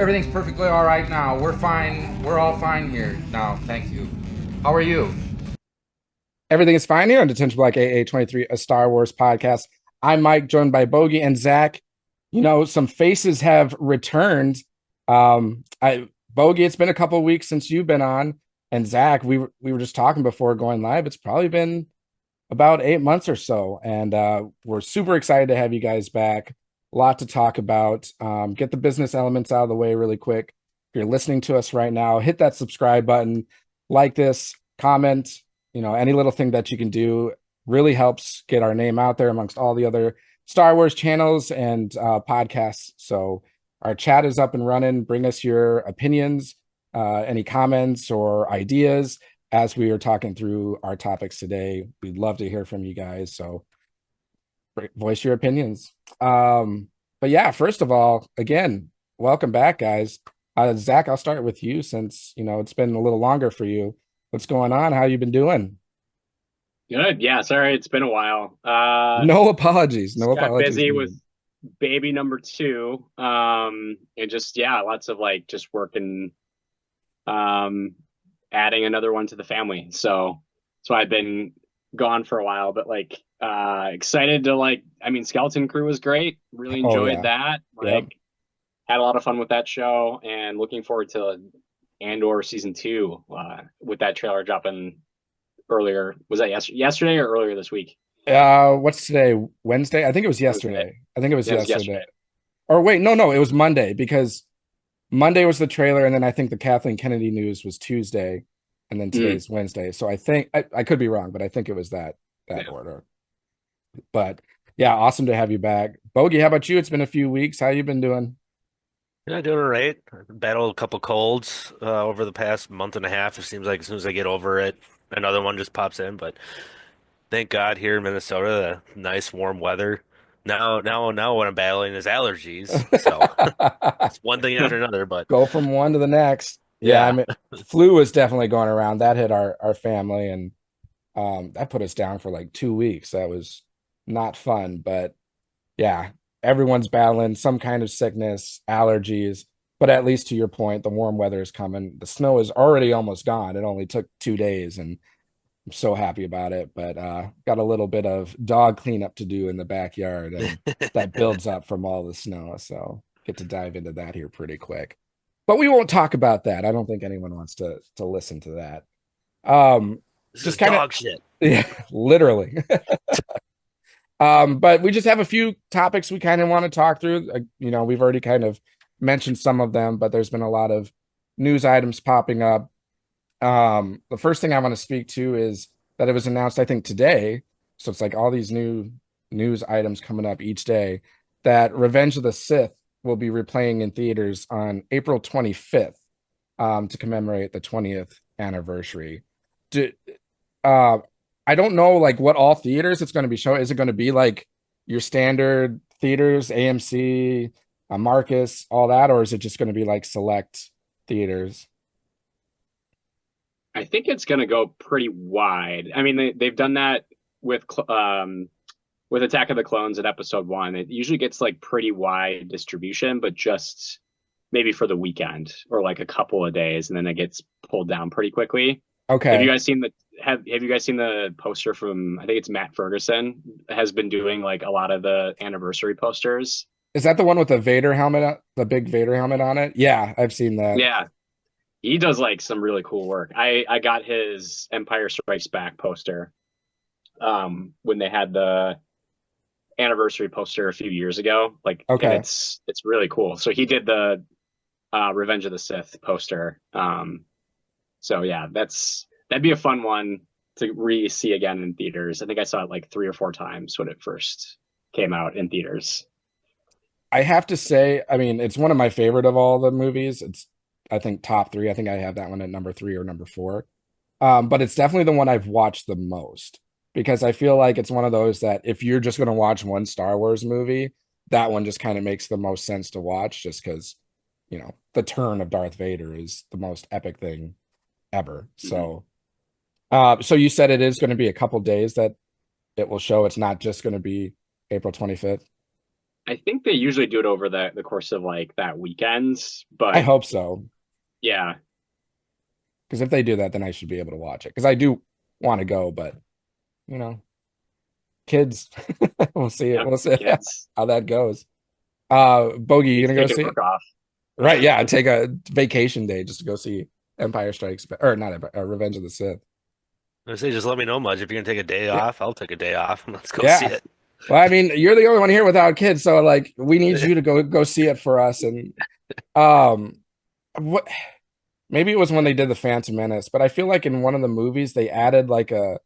Everything's perfectly all right now. We're fine. We're all fine here now. Thank you. How are you? Everything is fine here on Detention Block AA23, a Star Wars podcast. I'm Mike, joined by Bogie and Zach. Some faces have returned. Bogie, it's been a couple of weeks since you've been on, and Zach, we were just talking before going live. It's probably been about 8 months or so, and we're super excited to have you guys back. A lot to talk about. Get the business elements out of the way really quick. If you're listening to us right now, hit that subscribe button, like this, comment. Any little thing that you can do really helps get our name out there amongst all the other Star Wars channels and podcasts. So our chat is up and running. Bring us your opinions, any comments or ideas as we are talking through our topics today. We'd love to hear from you guys. So voice your opinions. But yeah, first of all, again, welcome back, guys. Zach, I'll start with you since, it's been a little longer for you. What's going on? How you been doing? Good. Yeah, sorry, it's been a while. No apologies. No Just got apologies busy with needed. baby number two. And just lots of just working, adding another one to the family. So I've been gone for a while, but excited to Skeleton Crew was great. Really Oh enjoyed yeah. that. Yep. Had a lot of fun with that show and looking forward to Andor season two, with that trailer dropping earlier. Was that yesterday or earlier this week? What's today? Wednesday? I think it was Wednesday. yesterday. I think it was Yeah, it was yesterday. yesterday. Or wait, no, it was Monday because Monday was the trailer, and then I think the Kathleen Kennedy news was Tuesday, and then Mm, today's Wednesday. So I think I could be wrong, but I think it was that yeah. order. But yeah, awesome to have you back. Bogey, how about you? It's been a few weeks. How you been doing? Yeah, doing all right. Battled a couple colds over the past month and a half. It seems like as soon as I get over it, another one just pops in. But thank God here in Minnesota, the nice warm weather. Now, what I'm battling is allergies. So it's one thing after another. But Go from one to the next. Yeah, I yeah, mean, flu was definitely going around. That hit our family, and that put us down for like 2 weeks. That was not fun, but yeah, everyone's battling some kind of sickness, allergies. But at least to your point, the warm weather is coming. The snow is already almost gone. It only took 2 days, and I'm so happy about it. But got a little bit of dog cleanup to do in the backyard, and that builds up from all the snow. So get to dive into that here pretty quick. But we won't talk about that. I don't think anyone wants to listen to that. Um, this is just kind of dog shit. yeah, literally. But we just have a few topics we kind of want to talk through. We've already kind of mentioned some of them, but there's been a lot of news items popping up. The first thing I want to speak to is that it was announced, I think, today. So it's like all these new news items coming up each day that Revenge of the Sith will be replaying in theaters on April 25th, to commemorate the 20th anniversary. Do, uh, I don't know like what all theaters it's going to be showing. Is it going to be like your standard theaters, AMC, Marcus, all that, or is it just going to be like select theaters? I think it's going to go pretty wide. I mean, they've done that with with Attack of the Clones at Episode One. It usually gets pretty wide distribution, but just maybe for the weekend or like a couple of days, and then it gets pulled down pretty quickly. Have you Okay. guys seen the have you guys seen the poster from, I think it's Matt Ferguson has been doing a lot of the anniversary posters. Is that the one with the Vader helmet, the big Vader helmet on it? Yeah, I've seen that. Yeah, he does some really cool work. I got his Empire Strikes Back poster when they had the anniversary poster a few years ago. And Okay. it's really cool. So he did the Revenge of the Sith poster. So yeah, that'd be a fun one to re-see again in theaters. I think I saw it like 3 or 4 times when it first came out in theaters. I have to say, I mean, it's one of my favorite of all the movies. It's, I think, top three. I think I have that one at number three or number four. But it's definitely the one I've watched the most because I feel like it's one of those that if you're just going to watch one Star Wars movie, that one just kind of makes the most sense to watch just because, the turn of Darth Vader is the most epic thing ever. Mhm. So you said it is going to be a couple days that it will show. It's not just going to be April 25th. I think they usually do it over the course of like that weekend, I but hope so. yeah, Because if they do that, then I should be able to watch it. Because I do want to go, but you know, kids, we'll see it. yep, We'll see kids how that goes. Bogey, you need to gonna go take see a it? work off. Right? Yeah, take a vacation day just to go see Empire Strikes, or not Empire, Revenge of the Sith. I say just let me know, Mudge. If you're gonna take a day Yeah, off, I'll take a day off. Let's go see yeah. it. Well, I mean, you're the only one here without kids, so like, we need you to go see it for us. And um, what? Maybe it was when they did the Phantom Menace, but I feel like in one of the movies they added like a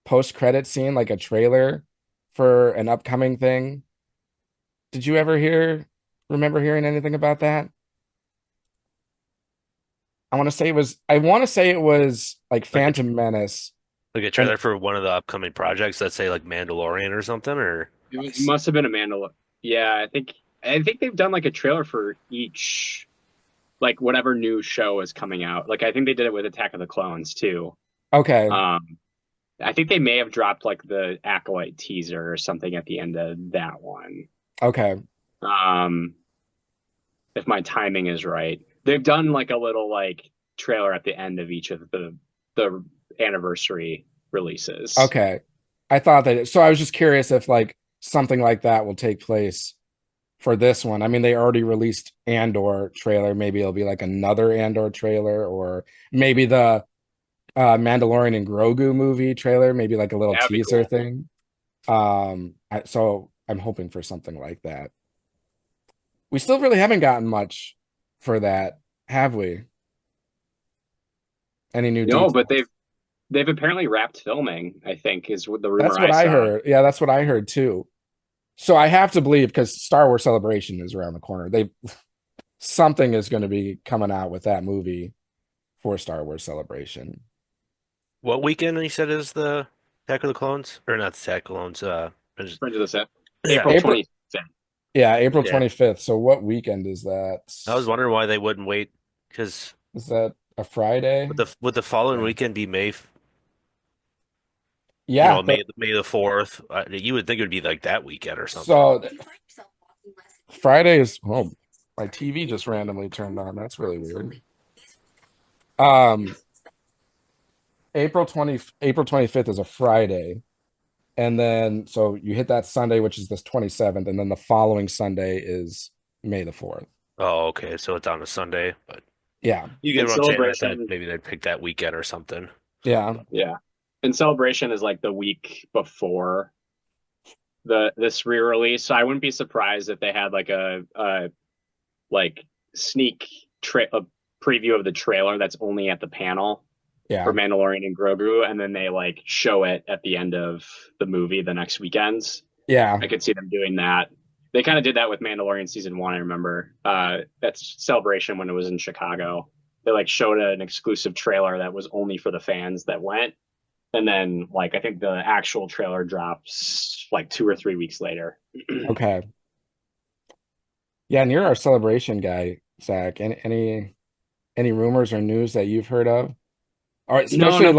post-credit scene, like a trailer for an upcoming thing. Did you ever remember hearing anything about that? I want to say it was like Like a Phantom Menace. like a And trailer for one of the upcoming projects. Let's say like Mandalorian or something. Or It must have been a Mandalorian. Yeah, I think they've done like a trailer for each like whatever new show is coming out. Like I think they did it with Attack of the Clones too. okay, Um, I think they may have dropped like the Acolyte teaser or something at the end of that one. okay, Um, if my timing is right. They've done like a little like trailer at the end of each of the anniversary releases. okay. I thought that, so I was just curious if like something like that will take place for this one. I mean, they already released Andor trailer. Maybe it'll be like another Andor trailer, or maybe the Mandalorian and Grogu movie trailer, maybe like a little That'd be teaser cool. thing. So I'm hoping for something like that. We still really haven't gotten much for that, have we? Any new No, but details? they've apparently wrapped filming, I think, is what the That's rumor what I I saw. heard. Yeah, that's what I heard too. So I have to believe, because Star Wars Celebration is around the corner. Something is going to be coming out with that movie for Star Wars Celebration. what weekend you said is the Attack of the Clones, or not the Attack of the Clones? Fringe of the Set. Yeah, April April, 25th. yeah, April yeah. 25th. So what weekend is that? I was wondering why they wouldn't wait because Is that a Friday? would the following Yeah. weekend be May? Yeah, May the 4th. You would think it would be like that weekend or something. so Friday is, oh, my TV just randomly turned on. That's really weird. Um, April 25th is a Friday. And then so you hit that Sunday, which is this 27th, and then the following Sunday is May the 4th. Oh, okay. So it's on a Sunday, but Yeah. you get And what I'm saying. I thought Celebration, maybe they'd pick that weekend or something. Yeah. yeah. And Celebration is like the week before this re-release. So I wouldn't be surprised if they had like a like sneak a preview of the trailer that's only at the panel Yeah. for Mandalorian and Grogu, and then they like show it at the end of the movie the next weekends. Yeah. I could see them doing that. They kind of did that with Mandalorian season 1, I remember. That's Celebration when it was in Chicago. They like showed an exclusive trailer that was only for the fans that went. And then like I think the actual trailer drops like 2 or 3 weeks later. Okay. Yeah, and you're our celebration guy, Zach. Any rumors or news that you've heard of? Or No, especially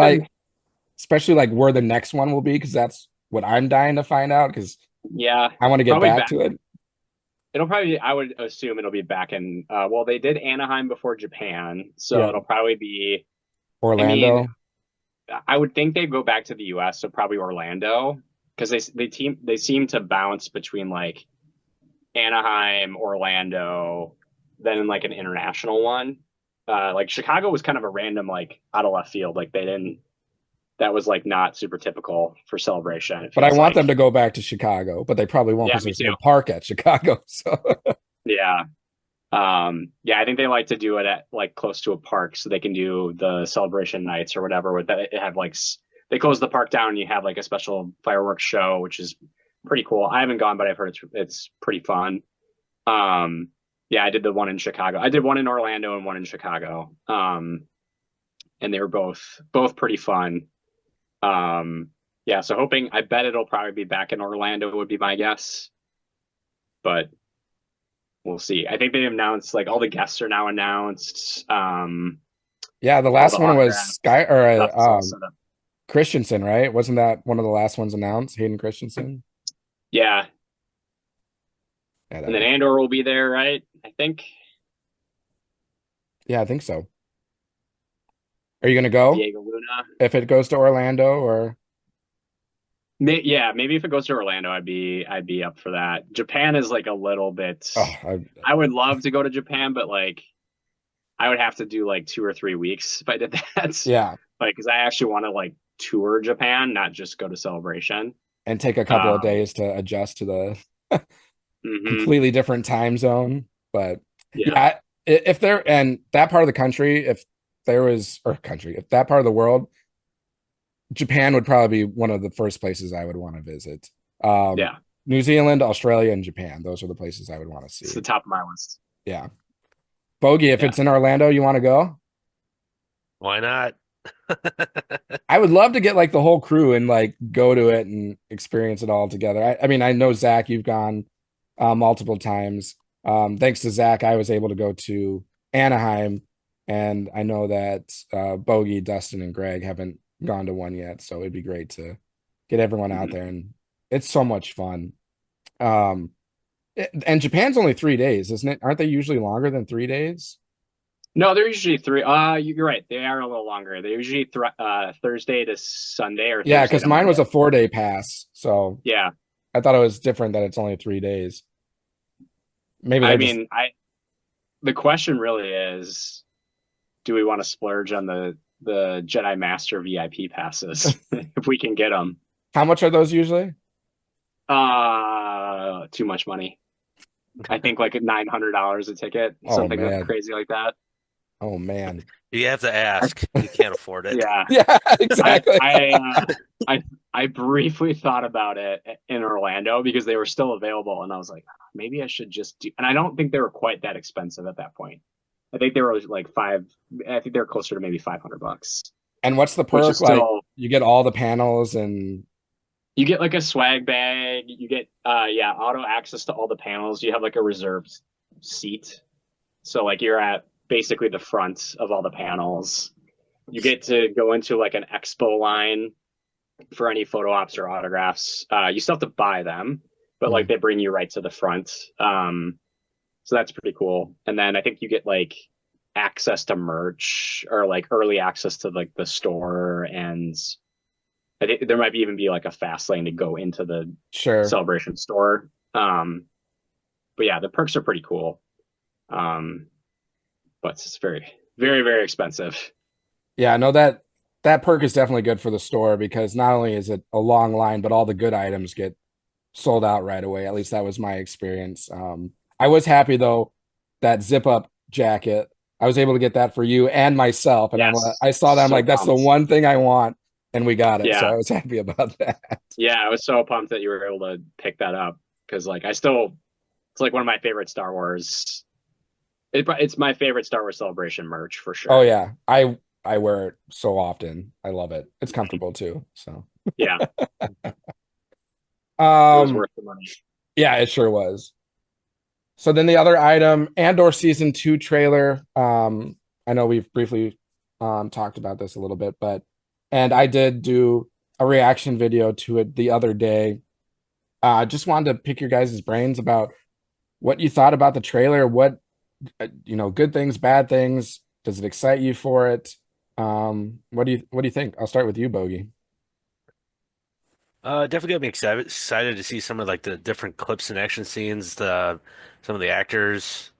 nothing. like where the next one will be, because that's what I'm dying to find out, because Yeah, I want to get probably back back. to it. It'll probably, I would assume it'll be back in, well, they did Anaheim before Japan. So Yeah. it'll probably be, I mean, Orlando. I would think they'd go back to the US, so probably Orlando, because they seem to bounce between like Anaheim, Orlando, then like an international one. Like Chicago was kind of a random like out of left field. Like they didn't that was like not super typical for Celebration. It But I feels want them like. to go back to Chicago, but they probably won't Yeah, because me there's no too. park at Chicago. So Yeah. Yeah, I think they like to do it at like close to a park so they can do the celebration nights or whatever with that. It have like they close the park down and you have like a special fireworks show, which is pretty cool. I haven't gone, but I've heard it's pretty fun. Um, yeah, I did the one in Chicago. I did one in Orlando and one in Chicago. And they were both pretty fun. Yeah, so hoping I bet it'll probably be back in Orlando would be my guess. But we'll see. I think they announced like all the guests are now announced. yeah, the All last the one was autograph Sky stuff or is all set up. Christensen, right? Wasn't that one of the last ones announced? Hayden Christensen. Yeah. And then Andor will be there, right? I think. Yeah, I think so. Are you gonna go Diego Luna. if it goes to Orlando or? Yeah, maybe if it goes to Orlando, I'd be up for that. Japan is like a little bit. Oh, I would love to go to Japan, but like I would have to do like 2 or 3 weeks if I did that. yeah, Like, because I actually want to like tour Japan, not just go to Celebration. and take a couple of Um, days to adjust to the mhm. completely different time zone. But Yeah, yeah, if there and that part of the country, if there was or country, if that part of the world, Japan would probably be one of the first places I would want to visit. Um, yeah, New Zealand, Australia, and Japan. Those are the places I would want to it's see. the top of my list. Yeah. Bogey, if Yeah. it's in Orlando, you want to go? Why not? I would love to get like the whole crew and like go to it and experience it all together. I mean, I know Zach, you've gone multiple times. Thanks to Zach, I was able to go to Anaheim, and I know that Bogey, Dustin, and Greg haven't gone to one yet. So it'd be great to get everyone out Mhm. there, and it's so much fun. Um, and Japan's only 3 days, isn't it? Aren't they usually longer than 3 days? No, they're usually three. You're right. They are a little longer. They're usually Thursday to Sunday or Yeah, Thursday because to mine Monday. was a 4 day pass, so Yeah. I thought it was different that it's only 3 days. Maybe I they're just mean, the question really is, do we want to splurge on the Jedi Master VIP passes if we can get them? how much are those usually? Too much money. I think like $900 a ticket, Oh something man. crazy like that. Oh man. You have to I, ask. You can't afford it. yeah, Yeah, I exactly. I I briefly thought about it in Orlando because they were still available, and I was like, maybe I should just do. And I don't think they were quite that expensive at that point. I think they were like five. I think they're closer to maybe $500, And what's the which is perk? Like still. you get all the panels and You get like a swag bag. You get yeah, auto access to all the panels. You have like a reserved seat. So like you're at basically the front of all the panels. You get to go into like an expo line for any photo ops or autographs. You still have to buy them, but like mm, they bring you right to the front. So that's pretty cool. And then I think you get like access to merch or like early access to like the store, and I think there might even be like a fast lane to go into the sure. Celebration store. But yeah, the perks are pretty cool. Um, but it's very, very, very expensive. Yeah, no, that perk is definitely good for the store because not only is it a long line, but all the good items get sold out right away. At least that was my experience. I was happy though that zip up jacket. I was able to get that for you and myself, and Yes, I saw that. I'm so like, that's the pumped. one thing I want, and we got it. So Yeah, I was happy about that. yeah, I was so pumped that you were able to pick that up because like I still, it's like one of my favorite Star Wars. It's my favorite Star Wars Celebration merch for Oh sure. yeah, I wear it so often. I love it. It's comfortable too. So Yeah, it was um worth the money. yeah, it sure was. So then the other item, Andor season 2 trailer. I know we've briefly talked about this a little bit, but and I did do a reaction video to it the other day. Just wanted to pick your guys' brains about what you thought about the trailer, what good things, bad things. Does it excite you for it? What do you think? I'll start with you, Bogey. Definitely got me excited to see some of like the different clips and action scenes, some of the actors.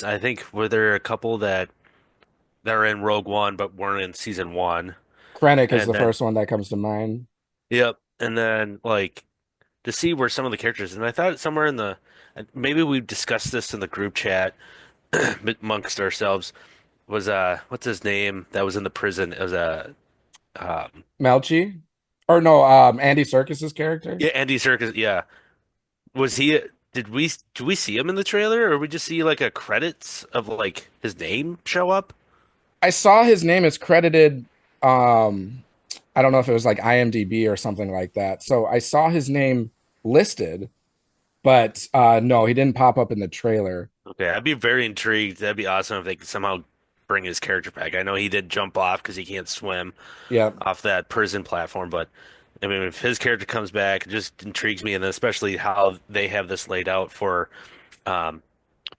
I think were there a couple that are in Rogue One but weren't in season one, Krennic is and the then first one that comes to mind. yep, and then like to see where some of the characters. And I thought somewhere in the maybe we discussed this in the group chat amongst ourselves was what's his name that was in the prison? It was um Melchi, or no, Andy Serkis's character. yeah, Andy Serkis. Yeah, was he? Did we see him in the trailer, or we just see like a credits of like his name show up? I saw his name is credited. Um, I don't know if it was like IMDb or something like that. So I saw his name listed, but no, he didn't pop up in the trailer. Okay, I'd be very intrigued. That'd be awesome if they could somehow bring his character back. I know he did jump off because he can't swim Yeah, off that prison platform, but I mean, if his character comes back, it just intrigues me, and especially how they have this laid out for. um,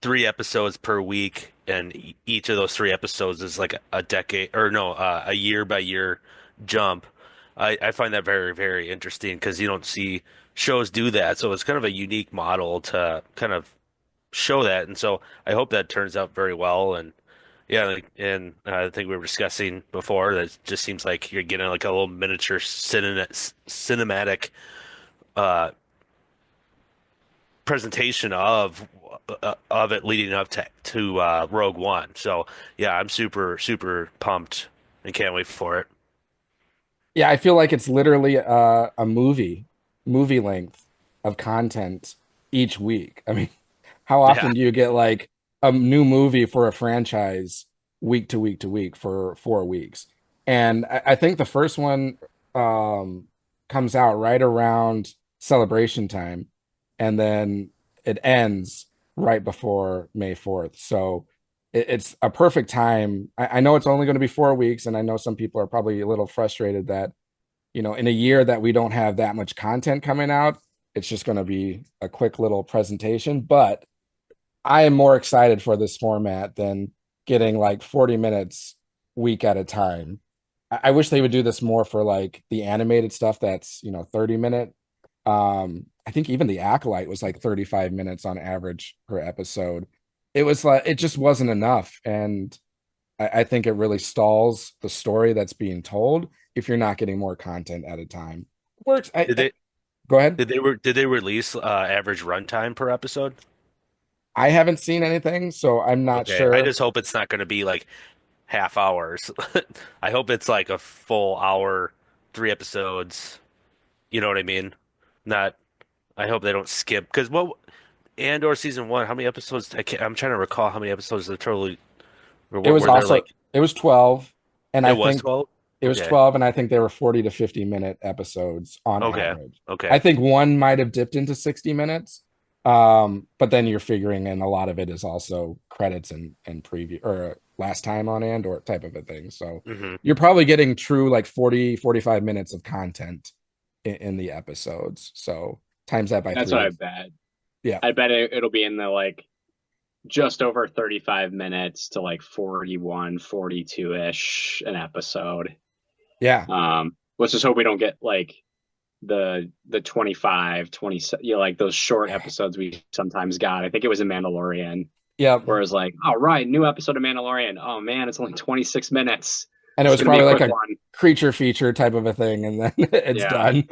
3 episodes per week, and each of those 3 episodes is like a decade or no, a year by year jump. I find that very, very interesting because you don't see shows do that. So it's kind of a unique model to kind of show that. And so I hope that turns out very well. And yeah, like, and I think we were discussing before that it just seems like you're getting like a little miniature cinematic uh, presentation of it leading up to Rogue One. So yeah, I'm super super pumped and can't wait for it. Yeah, I feel like it's literally a movie length of content each week. I mean, how Yeah, often do you get like a new movie for a franchise week to week to week for 4 weeks? And I think the first one um, comes out right around celebration time, and then it ends right before May 4th. So it's a perfect time. I know it's only going to be 4 weeks, and I know some people are probably a little frustrated that, in a year that we don't have that much content coming out, it's just going to be a quick little presentation. But I am more excited for this format than getting like 40 minutes week at a time. I wish they would do this more for like the animated stuff that's, 30-minute. I think even the Acolyte was like 35 minutes on average per episode. It was like it just wasn't enough. And I think it really stalls the story that's being told if you're not getting more content at a time. Works. did they Go ahead. did they release average runtime per episode? I haven't seen anything, so I'm not Okay, I sure. just hope it's not going to be like half hours. I hope it's like a full hour, 3 episodes. You know what I mean? Not. I hope they don't skip because what Andor season one, how many episodes? I'm trying to recall how many episodes they totally It was were there also like it was 12, and it I was think 12? it was Okay. 12, and I think they were 40 to 50-minute episodes on Okay. average. I Okay. think one might have dipped into 60 minutes. But then you're figuring in a lot of it is also credits and preview or last time on Andor type of a thing. So Hmm. you're probably getting true like 40, 45 minutes of content in the episodes. So times that by That's what three. I bet. Yeah. I bet it'll be in the like just over 35 minutes to like 41, 42-ish an episode. Yeah. Let's just hope we don't get like the 25, 20, like those short episodes we sometimes got. I think it was in Mandalorian, Yeah. where it's like, all right, new episode of Mandalorian. Oh man, it's only 26 minutes. And it It's was gonna be probably a like quick a one. creature feature type of a thing, and then it's Yeah. done.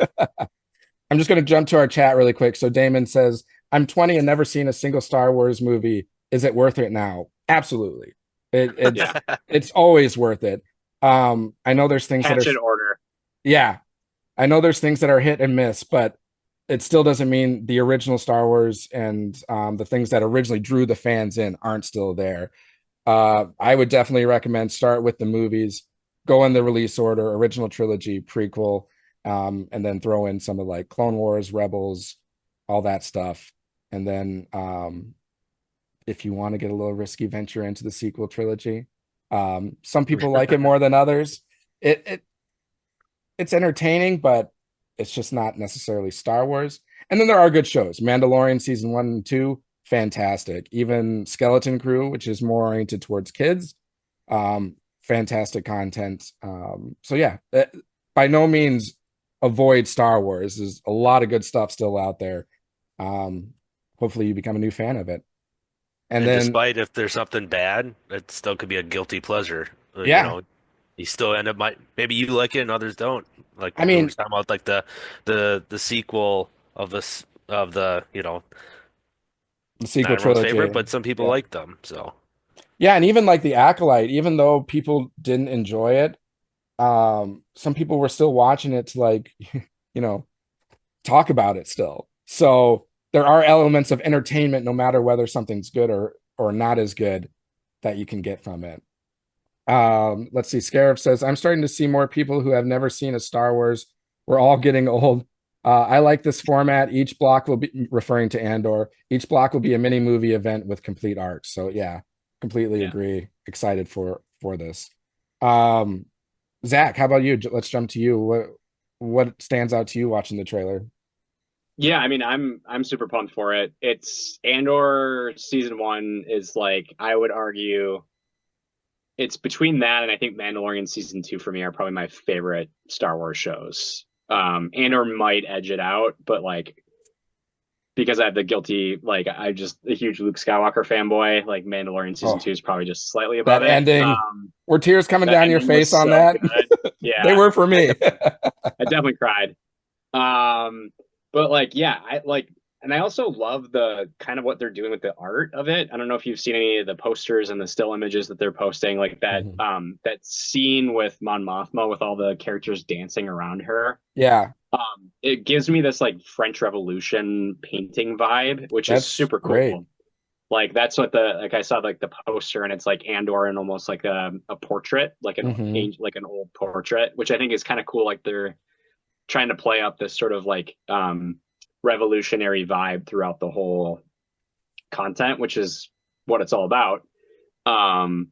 I'm just going to jump to our chat really quick. So Damon says, I'm 20 and never seen a single Star Wars movie. Is it worth it now? Absolutely. It's Yeah. it's always worth it. I know there's things that are Patch in order. yeah, I know there's things that are hit and miss, but it still doesn't mean the original Star Wars and the things that originally drew the fans in aren't still there. I would definitely recommend start with the movies, go in the release order, original trilogy, prequel, and then throw in some of like Clone Wars, Rebels, all that stuff. And then if you want to get a little risky, venture into the sequel trilogy. Some people like it more than others. It it's entertaining, but it's just not necessarily Star Wars. And then there are good shows. Mandalorian season 1 and 2, fantastic. Even Skeleton Crew, which is more oriented towards kids, fantastic content. So yeah, by no means avoid Star Wars. There's a lot of good stuff still out there. Um, Hopefully you become a new fan of it. And And then despite if there's something bad, it still could be a guilty pleasure. yeah, You still end up maybe you like it and others don't. Like I we were mean just talking about like the sequel of the the sequel not everyone's favorite, trilogy. but some people Yeah. like them. So Yeah, and even like the Acolyte, even though people didn't enjoy it, some people were still watching it to like, you know, talk about it still. So there are elements of entertainment, no matter whether something's good or not as good, that you can get from it. Let's see. Scarab says, I'm starting to see more people who have never seen a Star Wars. We're all getting old. I like this format. Each block will be referring to Andor. Each block will be a mini movie event with complete arcs. So yeah, completely Yeah. agree. Excited for this. Um, Zach, how about you? Let's jump to you. What stands out to you watching the trailer? Yeah, I mean, I'm super pumped for it. It's Andor season one is like I would argue it's between that and I think Mandalorian season two for me are probably my favorite Star Wars shows. Andor might edge it out, but like because I have the guilty, like I just a huge Luke Skywalker fanboy. Like Mandalorian season Oh, two is probably just slightly above that it. ending. Were tears coming That down your ending was face on so that? good. They Yeah, were for me. I definitely cried. Um, but like, yeah, I like, and I also love the kind of what they're doing with the art of it. I don't know if you've seen any of the posters and the still images that they're posting, like that Mhm. that scene with Mon Mothma with all the characters dancing around her. Yeah, It gives me this like French Revolution painting vibe, which is that's super great. cool. Like that's what the like I saw like the poster and it's like Andor and almost like a portrait, Hmm. like an old portrait, which I think is kind of cool. Like they're trying to play up this sort of like revolutionary vibe throughout the whole content, which is what it's all about. Um,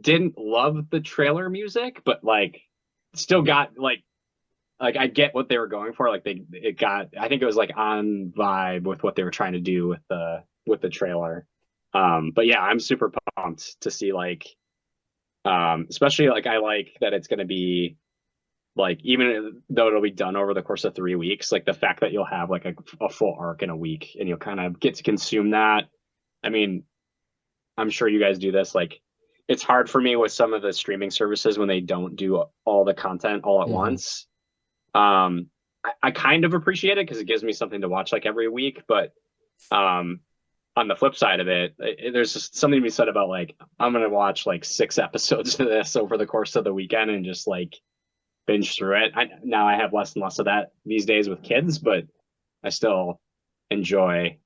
didn't love the trailer music, but like still got like I get what they were going for. Like they it got I think it was like on vibe with what they were trying to do with the trailer. But yeah, I'm super pumped to see like especially like I like that it's going to be like even though it'll be done over the course of 3 weeks, like the fact that you'll have like a full arc in a week and you'll kind of get to consume that. I mean, I'm sure you guys do this. Like, it's hard for me with some of the streaming services when they don't do all the content all at Hmm. once. I kind of appreciate it because it gives me something to watch like every week. But um, on the flip side of there's just something to be said about like I'm gonna watch like 6 episodes of this over the course of the weekend and just like binge through it. Now I have less and less of that these days with kids, but I still enjoy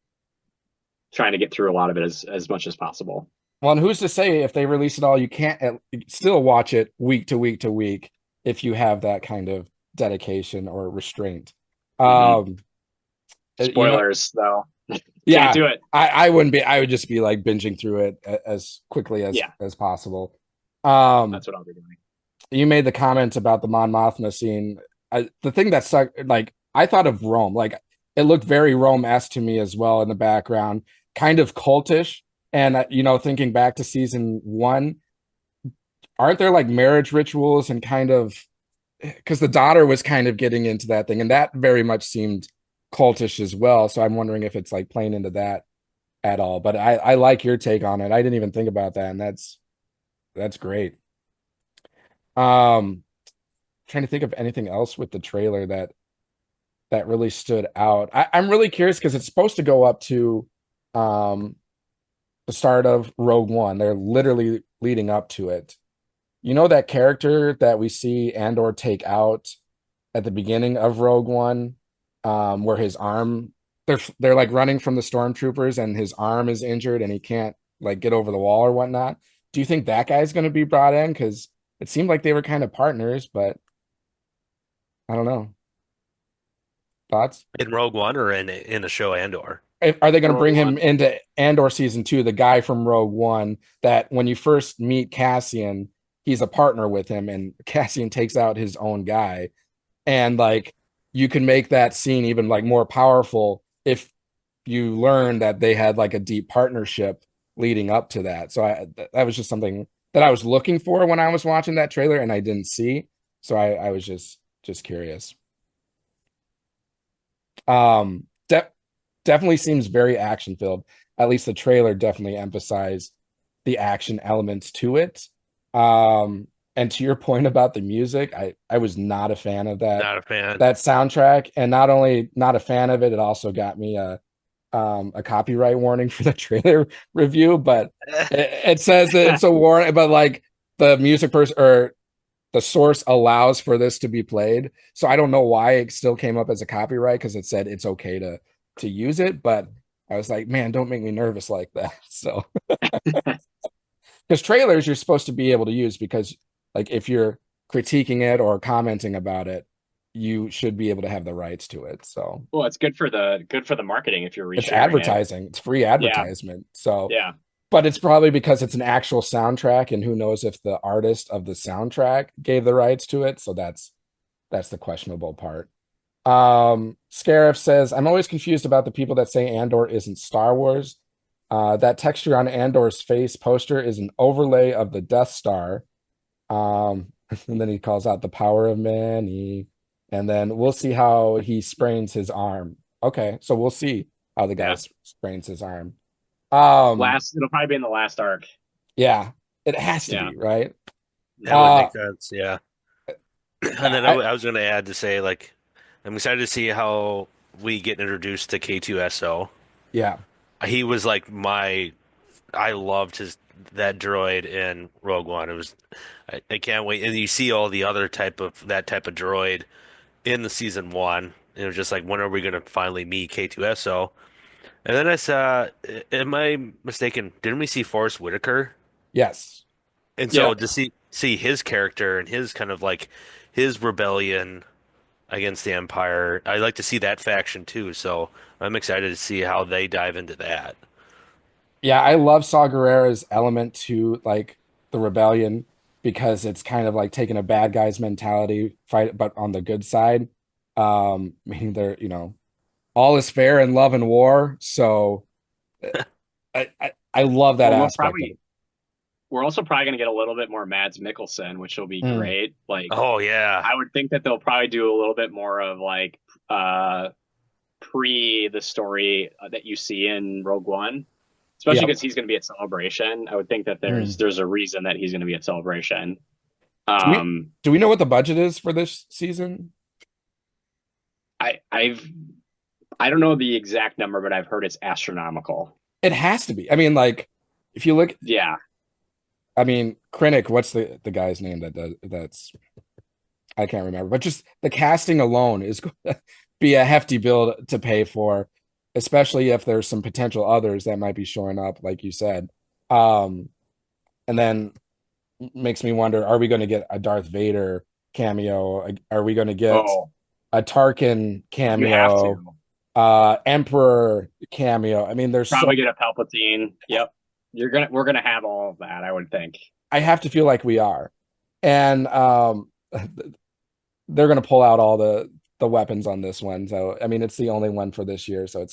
trying to get through a lot of it as much as possible. Well, and who's to say if they release it all, you can't still watch it week to week to week if you have that kind of dedication or restraint. Mm-hmm. Um, you know, Spoilers, though. Can't yeah, do it. I wouldn't be. I would just be like binging through it as quickly Yeah, as possible. Um, that's what I'll be doing. you made the comment about the Mon Mothma scene. The thing that stuck, like I thought of Rome, like it looked very Rome-esque to me as well in the background, kind of cultish. And thinking back to season one, aren't there like marriage rituals and kind of because the daughter was kind of getting into that thing, and that very much seemed cultish as well. So I'm wondering if it's like playing into that at all. But I like your take on it. I didn't even think about that, and that's great. Um, trying to think of anything else with the trailer that really stood out. I'm really curious because it's supposed to go up to um the start of Rogue One. They're literally leading up to it. You know that character that we see Andor take out at the beginning of Rogue One, where his arm they're like running from the stormtroopers and his arm is injured and he can't like get over the wall or whatnot. Do you think that guy's going to be brought in? Because it seemed like they were kind of partners, but I don't know. Thoughts? In Rogue One or in the show Andor? Are they going to Rogue bring him One. into Andor season two, the guy from Rogue One that when you first meet Cassian, he's a partner with him and Cassian takes out his own guy. And like you can make that scene even like more powerful if you learn that they had like a deep partnership leading up to that. So that was just something that I was looking for when I was watching that trailer and I didn't see. So I was just curious. Um, de- definitely seems very action filled. At least the trailer definitely emphasized the action elements to it. And to your point about the music, I was not a fan of Not a fan. that soundtrack, and not only not a fan of it, it also got me a copyright warning for the trailer review. But it says that it's a warning, but like the music person or the source allows for this to be played. So I don't know why it still came up as a copyright because it said it's okay to use it. But I was like, man, don't make me nervous like that. So because trailers you're supposed to be able to use because like if you're critiquing it or commenting about it, you should be able to have the rights to it. So Well, it's good for the marketing if you're it's resharing it. advertising, it's free Yeah, advertisement. So yeah. but it's probably because it's an actual soundtrack and who knows if the artist of the soundtrack gave the rights to it. So that's the questionable part. Scarif says, I'm always confused about the people that say Andor isn't Star Wars. That texture on Andor's face poster is an overlay of the Death Star. And then he calls out the power of many. And then we'll see how he sprains his arm. Okay, so we'll see how the guy Yeah. sprains his arm. It'll probably be in the last arc. Yeah, it has to Yeah. be, right? That would make sense, yeah. And then I, I was going to add to say, like, I'm excited to see how we get introduced to K2SO. yeah, He was like I loved that droid in Rogue One. I can't wait. And you see all the other that type of droid in the season one. It was just like, when are we going to finally meet K2SO? And then I saw, am I mistaken? Didn't we see Forrest Whitaker? yes. And Yeah. so to see his character and his kind of like his rebellion against the Empire, I like to see that faction too. So I'm excited to see how they dive into that. Yeah, I love Saw Gerrera's element to like the rebellion because it's kind of like taking a bad guy's mentality, fight but on the good side. Meaning they're, all is fair in love and war. So I love that Well, aspect of it. we're also probably going to get a little bit more Mads Mikkelsen, which will be Mm, great. Like, Oh yeah. I would think that they'll probably do a little bit more of like pre the story that you see in Rogue One, especially yep. because he's going to be at Celebration. I would think that Mm. there's a reason that he's going to be at Celebration. Do we Um, do we know what the budget is for this season? I I've I don't know the exact number, but I've heard it's astronomical. It has to be. I mean, like, if you look, Yeah, I mean, Krennic, what's the guy's name that's I can't remember, but just the casting alone is going to be a hefty bill to pay for, especially if there's some potential others that might be showing up, like you said. And then makes me wonder, are we going to get a Darth Vader cameo? Are we going to get oh, a Tarkin you have cameo? to Emperor cameo? I mean, there's so probably get a Palpatine. Yep, we're gonna have all of that, I would think. I have to feel like we are. And they're going to pull out all the weapons on this one. So I mean, it's the only one for this year. So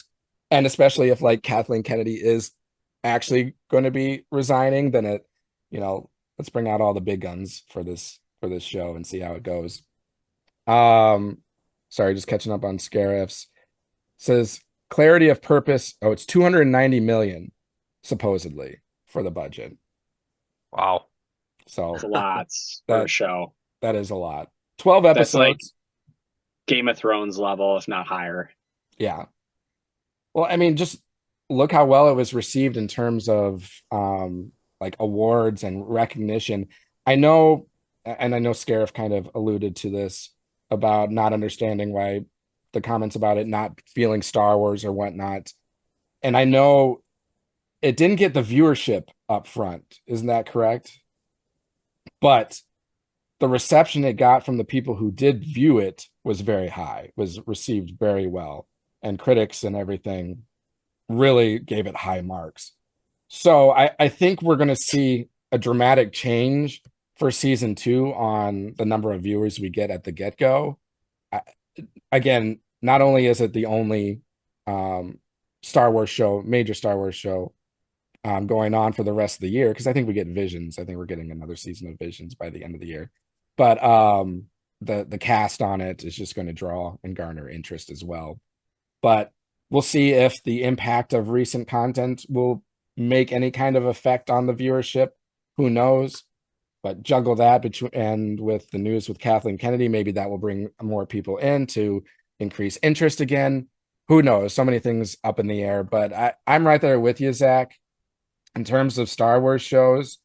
and especially if like Kathleen Kennedy is actually going to be resigning, then let's bring out all the big guns for this show and see how it goes. Um, Sorry, just catching up on Scarifs. Says clarity of purpose. Oh, it's 290 million supposedly for the budget. Wow. So It's lots for a that show. that is a lot. 12 That's like episodes. Game of Thrones level, if not higher. Yeah. Well, I mean, just look how well it was received in terms of like awards and recognition. I know, and I know Scarif kind of alluded to this about not understanding why the comments about it not feeling Star Wars or whatnot. And I know it didn't get the viewership up front. Isn't that correct? But the reception it got from the people who did view it was very high, was received very well, and critics and everything really gave it high marks. So I think we're going to see a dramatic change for season 2 on the number of viewers we get at the get-go. Again, not only is it the only Star Wars show, major Star Wars show going on for the rest of the year, because I think we get Visions. I think we're getting another season of Visions by the end of the year. But the cast on it is just going to draw and garner interest as well. But we'll see if the impact of recent content will make any kind of effect on the viewership. Who knows? But juggle that and with the news with Kathleen Kennedy, maybe that will bring more people in to increase interest again. Who knows? So many things up in the air. But I'm right there with you, Zach. In terms of Star Wars shows,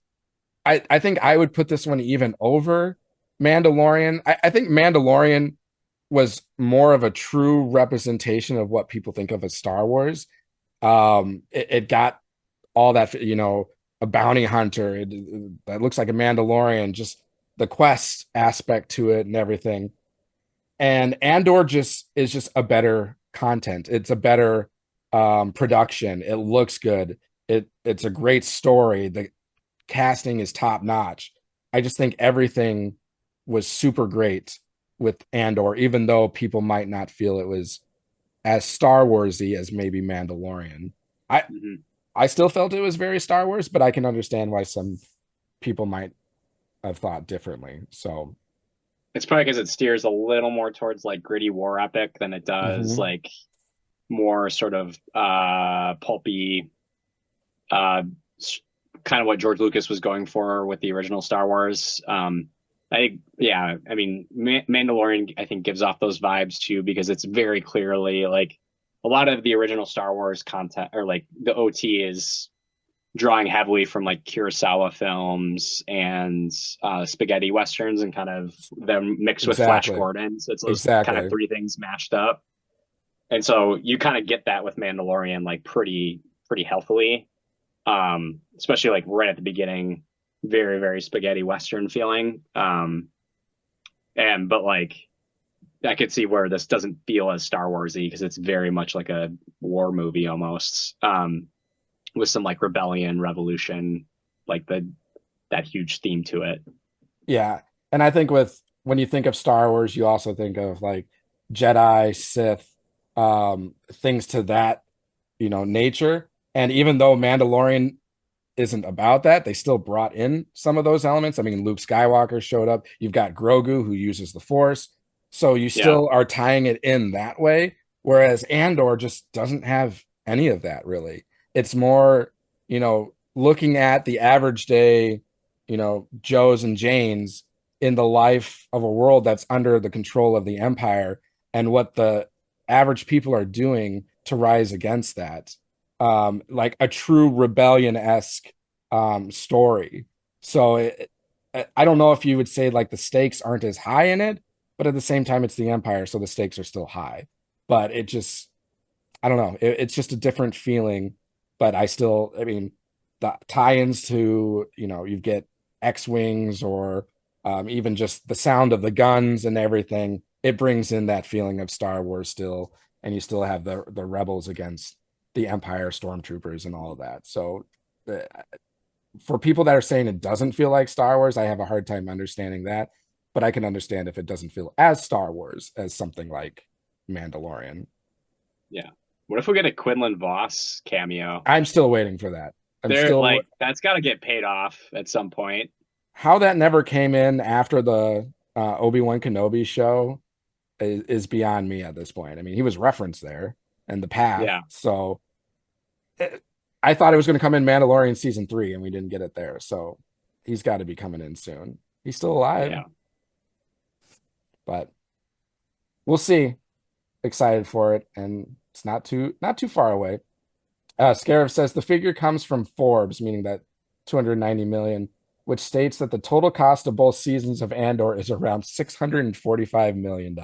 I think I would put this one even over Mandalorian. I think Mandalorian was more of a true representation of what people think of as Star Wars. It got all that, a bounty hunter that looks like a Mandalorian, just the quest aspect to it and everything. And Andor is just a better content. It's a better production. It looks good. It's a great story. The casting is top notch. I just think everything was super great with Andor, even though people might not feel it was as Star Warsy as maybe Mandalorian. I still felt it was very Star Wars, but I can understand why some people might have thought differently. So It's probably because it steers a little more towards like gritty war epic than it does like more sort of pulpy, kind of what George Lucas was going for with the original Star Wars. I mean, Mandalorian I think gives off those vibes too, because it's very clearly like a lot of the original Star Wars content, or like the OT, is drawing heavily from like Kurosawa films and spaghetti westerns, and kind of them mixed with Flash Gordon. So it's those kind of three things mashed up. And so you kind of get that with Mandalorian like pretty healthily, especially like right at the beginning, very, very spaghetti western feeling. But like I could see where this doesn't feel as Star Warsy, because it's very much like a war movie almost, with some like rebellion, revolution, like that huge theme to it. Yeah. And I think when you think of Star Wars, you also think of like Jedi, Sith, things to that, nature. And even though Mandalorian isn't about that, they still brought in some of those elements. I mean, Luke Skywalker showed up. You've got Grogu, who uses the Force. So you still are tying it in that way. Whereas Andor just doesn't have any of that, really. It's more, looking at the average day, Joes and Janes in the life of a world that's under the control of the Empire, and what the average people are doing to rise against that. Like a true rebellion-esque story. So I don't know if you would say like the stakes aren't as high in it, but at the same time, it's the Empire, so the stakes are still high. But I don't know. It's just a different feeling. But I mean, the tie-ins to, you get X-Wings, or even just the sound of the guns and everything, it brings in that feeling of Star Wars still. And you still have the rebels against the Empire stormtroopers and all of that. So for people that are saying it doesn't feel like Star Wars, I have a hard time understanding that. But I can understand if it doesn't feel as Star Wars as something like Mandalorian. Yeah. What if we get a Quinlan Voss cameo? I'm still waiting for that. That's got to get paid off at some point. How that never came in after the Obi-Wan Kenobi show is beyond me at this point. I mean, he was referenced there and the path. Yeah. So I thought it was going to come in Mandalorian season 3, and we didn't get it there. So he's got to be coming in soon. He's still alive. Yeah. But we'll see. Excited for it, and it's not too far away. Scarif says the figure comes from Forbes, meaning that 290 million, which states that the total cost of both seasons of Andor is around $645 million.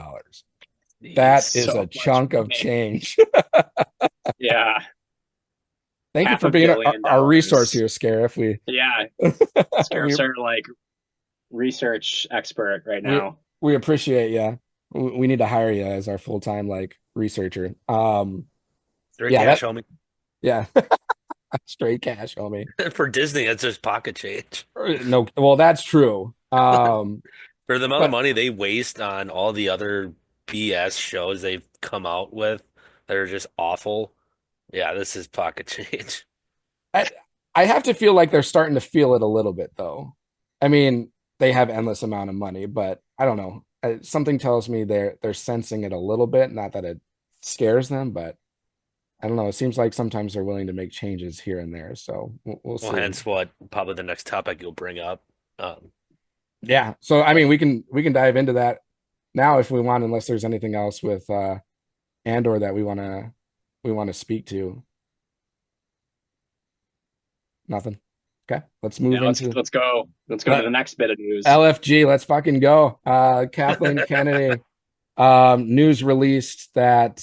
That is a chunk of change. Yeah. Thank you for being our resource here, Scarif. Scarif's our like research expert right now. We appreciate you. We need to hire you as our full-time like researcher. Straight cash, homie. Yeah. Straight cash, homie. For Disney, that's just pocket change. No, well, that's true. For the amount of money they waste on all the other BS shows they've come out with that are just awful. Yeah, this is pocket change. I have to feel like they're starting to feel it a little bit, though. I mean, they have endless amount of money, but I don't know. Something tells me they're sensing it a little bit. Not that it scares them, but I don't know. It seems like sometimes they're willing to make changes here and there. So we'll see. Well, hence what probably the next topic you'll bring up. Yeah. So I mean, we can dive into that now if we want, unless there's anything else with Andor that we want to speak to. Nothing. Okay, let's move into. Let's go to the next bit of news. LFG, let's fucking go. Kathleen Kennedy, news released that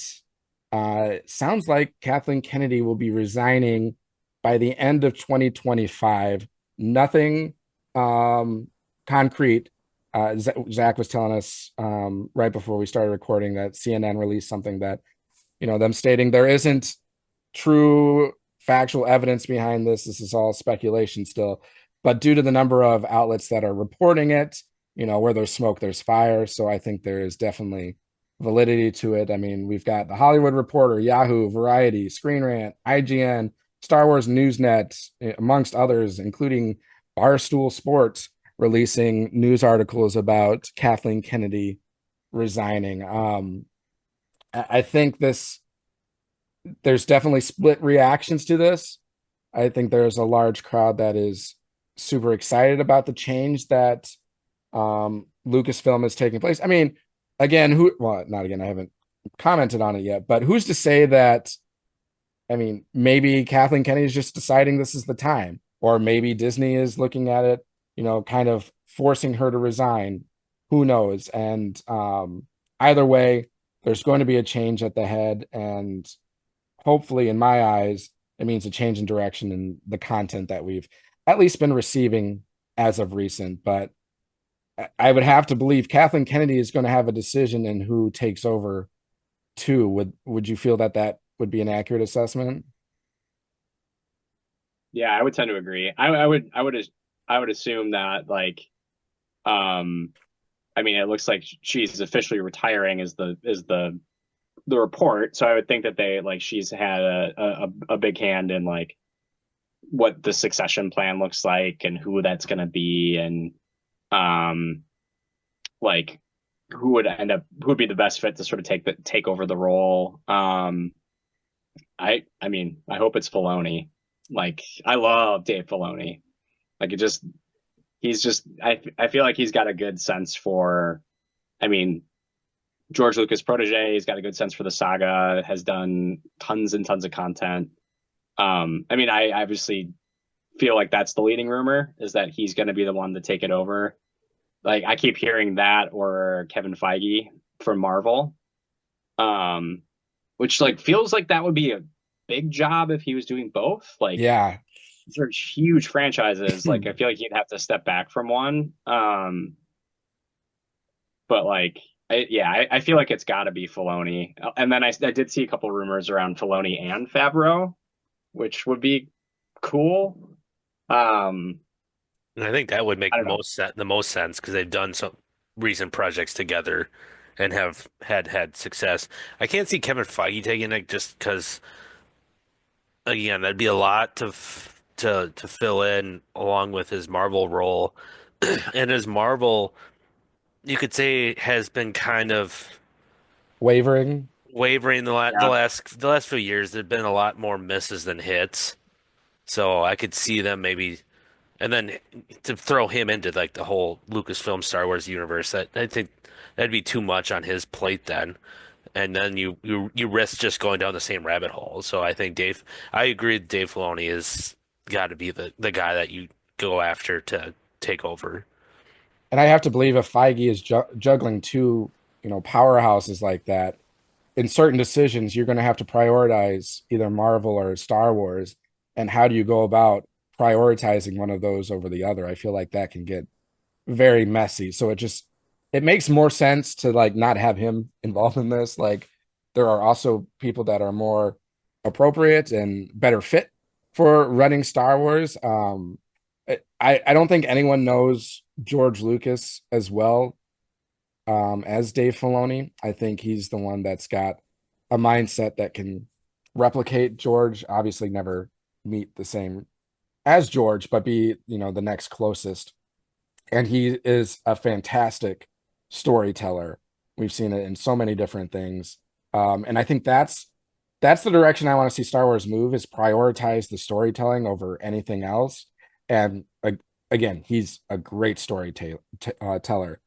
sounds like Kathleen Kennedy will be resigning by the end of 2025. Nothing concrete. Zach was telling us right before we started recording that CNN released something that, them stating there isn't true factual evidence behind this. This is all speculation still, but due to the number of outlets that are reporting it, where there's smoke, there's fire. So I think there is definitely validity to it. I mean, we've got the Hollywood Reporter, Yahoo, Variety, Screen Rant, IGN, Star Wars Newsnet, amongst others, including Barstool Sports, releasing news articles about Kathleen Kennedy resigning. I think there's definitely split reactions to this. I think there's a large crowd that is super excited about the change that Lucasfilm is taking place. I mean, again, not again, I haven't commented on it yet, but who's to say that, I mean, maybe Kathleen Kennedy is just deciding this is the time, or maybe Disney is looking at it, kind of forcing her to resign. Who knows? And either way, there's going to be a change at the head, and hopefully, in my eyes, it means a change in direction in the content that we've at least been receiving as of recent. But I would have to believe Kathleen Kennedy is going to have a decision in who takes over too. Would you feel that would be an accurate assessment? Yeah, I would tend to agree. I would assume that I mean, it looks like she's officially retiring is the report. So I would think that she's had a big hand in what the succession plan looks like and who that's going to be, and who would be the best fit to sort of take over the role. I mean, I hope it's Filoni. I love Dave Filoni. I feel like he's got a good sense for, I mean, George Lucas protege. He's got a good sense for the saga, has done tons and tons of content. I mean, I obviously feel like that's the leading rumor, is that he's going to be the one to take it over. I keep hearing that, or Kevin Feige from Marvel, which feels like that would be a big job if he was doing both. Yeah, these are huge franchises. I feel like he'd have to step back from one. But I feel like it's got to be Filoni. And then I did see a couple rumors around Filoni and Favreau, which would be cool. And I think that would make the most sense because they've done some recent projects together and have had success. I can't see Kevin Feige taking it just because, again, that'd be a lot to fill in along with his Marvel role, and his Marvel, you could say, has been kind of wavering the last few years. There've been a lot more misses than hits, so I could see them maybe. And then to throw him into the whole Lucasfilm Star Wars universe, I think that'd be too much on his plate then. And then you risk just going down the same rabbit hole. So I think I agree that Dave Filoni has got to be the guy that you go after to take over. And I have to believe if Feige is juggling two, powerhouses like that, in certain decisions, you're going to have to prioritize either Marvel or Star Wars. And how do you go about prioritizing one of those over the other? I feel like that can get very messy. So it makes more sense to not have him involved in this. There are also people that are more appropriate and better fit for running Star Wars. I don't think anyone knows George Lucas as well as Dave Filoni. I think he's the one that's got a mindset that can replicate George. Obviously, never meet the same as George, but be the next closest. And he is a fantastic storyteller. We've seen it in so many different things, and I think that's the direction I want to see Star Wars move, is prioritize the storytelling over anything else. And again, he's a great storyteller.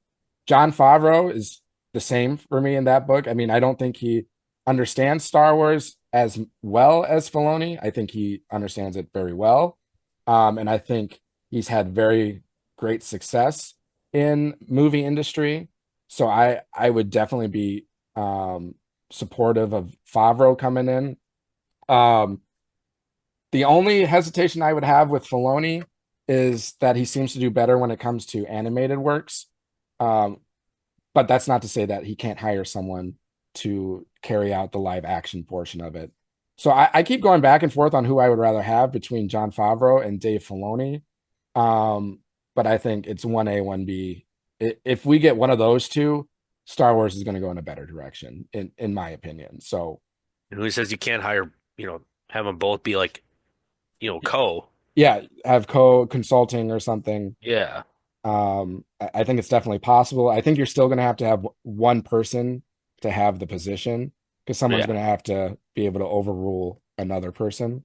Jon Favreau is the same for me in that book. I mean, I don't think he understands Star Wars as well as Filoni. I think he understands it very well. And I think he's had very great success in movie industry. So I would definitely be supportive of Favreau coming in. The only hesitation I would have with Filoni is that he seems to do better when it comes to animated works. But that's not to say that he can't hire someone to carry out the live action portion of it. So I keep going back and forth on who I would rather have between Jon Favreau and Dave Filoni. But I think it's 1A, 1B if we get one of those two, Star Wars is going to go in a better direction, in my opinion. So And who says you can't hire, have them both be like, co? yeah, have co-consulting or something. Yeah. I think it's definitely possible. I think you're still going to have one person to have the position because someone's Yeah. going to have to be able to overrule another person.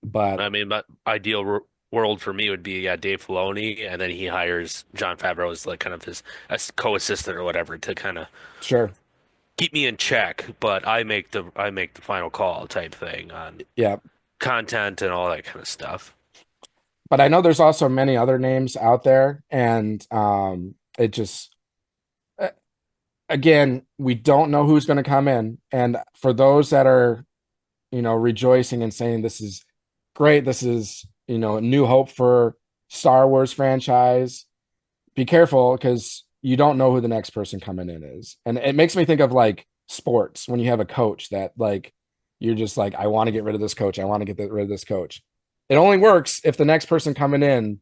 But I mean, but world for me would be, yeah, Dave Filoni, and then he hires John Favreau as like kind of his co-assistant or whatever to kind of sure, keep me in check, but I make the final call type thing on yeah. content and all that kind of stuff. But I know there's also many other names out there, and it just again, we don't know who's going to come in. And for those that are, rejoicing and saying this is great, this is, a new hope for Star Wars franchise, be careful because you don't know who the next person coming in is. And it makes me think of like sports when you have a coach that like you're just like, I want to get rid of this coach. I want to get rid of this coach. It only works if the next person coming in,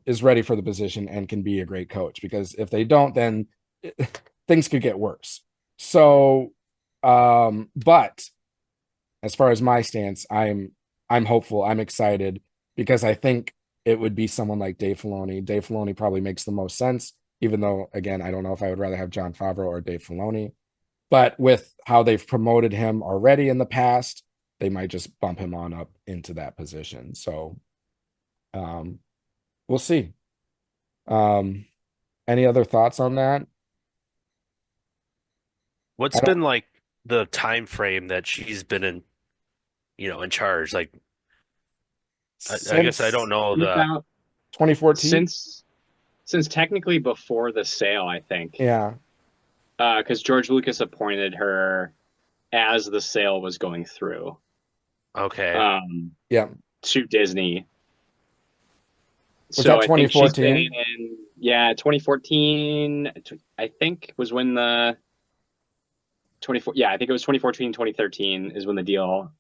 is ready for the position and can be a great coach. Because if they don't, then things could get worse. So, but as far as my stance, I'm hopeful. I'm excited because I think it would be someone like Dave Filoni. Dave Filoni probably makes the most sense, even though, again, I don't know if I would rather have John Favreau or Dave Filoni. But with how they've promoted him already in the past, they might just bump him on up into that position. So we'll see. Any other thoughts on that? What's been like the time frame that she's been in charge? Like, I guess I don't know About 2014. Since technically before the sale, I think. Yeah. Because George Lucas appointed her as the sale was going through. Okay. Yeah. To Disney. Was that I think she's 2014? been 2014. I think was when the 24. Yeah, I think it was 2014, 2013 is when the deal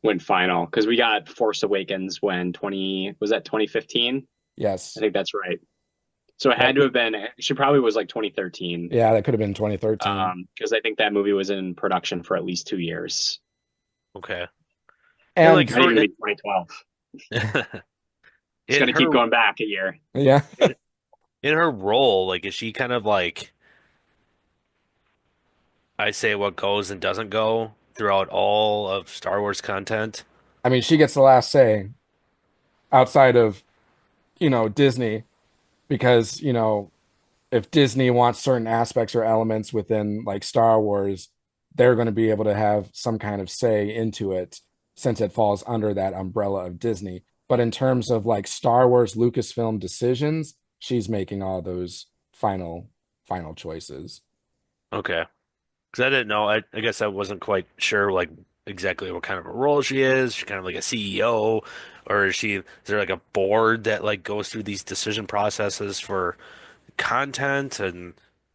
went final because we got Force Awakens when 2015? Yes. I think that's right. So it had to have been. She probably was like 2013. Yeah, that could have been 2013. Because I think that movie was in production for at least 2 years. Okay. And like Might even be 2012. It's going to keep going back a year. Yeah. In her role, like, is she kind of like I say what goes and doesn't go throughout all of Star Wars content? I mean, she gets the last say outside of, Disney, because, if Disney wants certain aspects or elements within like Star Wars, they're going to be able to have some kind of say into it since it falls under that umbrella of Disney. But in terms of like Star Wars Lucasfilm decisions, she's making all those final choices. Okay. Because I didn't know. I guess I wasn't quite sure, like, exactly what kind of a role she is. She's kind of like a CEO, or is there like a board that like goes through these decision processes for content,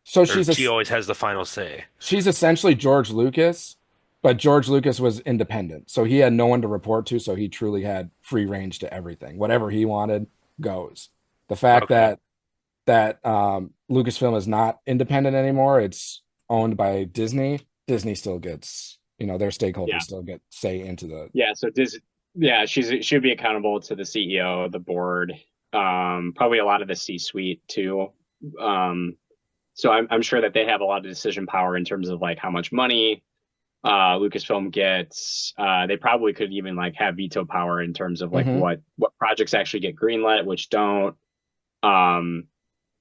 So or she always has the final say? she's essentially George Lucas, but George Lucas was independent. So he had no one to report to, so he truly had free range to everything. Whatever he wanted goes. The fact Okay. that Lucasfilm is not independent anymore, it's owned by Disney. Disney still gets, their stakeholders Yeah. still get say into the Yeah. So she'd be accountable to the CEO, the board, probably a lot of the C-suite too. So I'm sure that they have a lot of decision power in terms of like how much money Lucasfilm gets. They probably could even like have veto power in terms of like what projects actually get greenlit, which don't.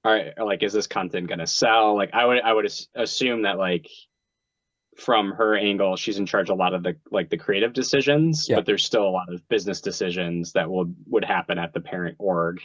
Are like, is this content gonna sell? Like, I would assume that like from her angle, she's in charge of a lot of the creative decisions, Yeah. but there's still a lot of business decisions that would happen at the parent org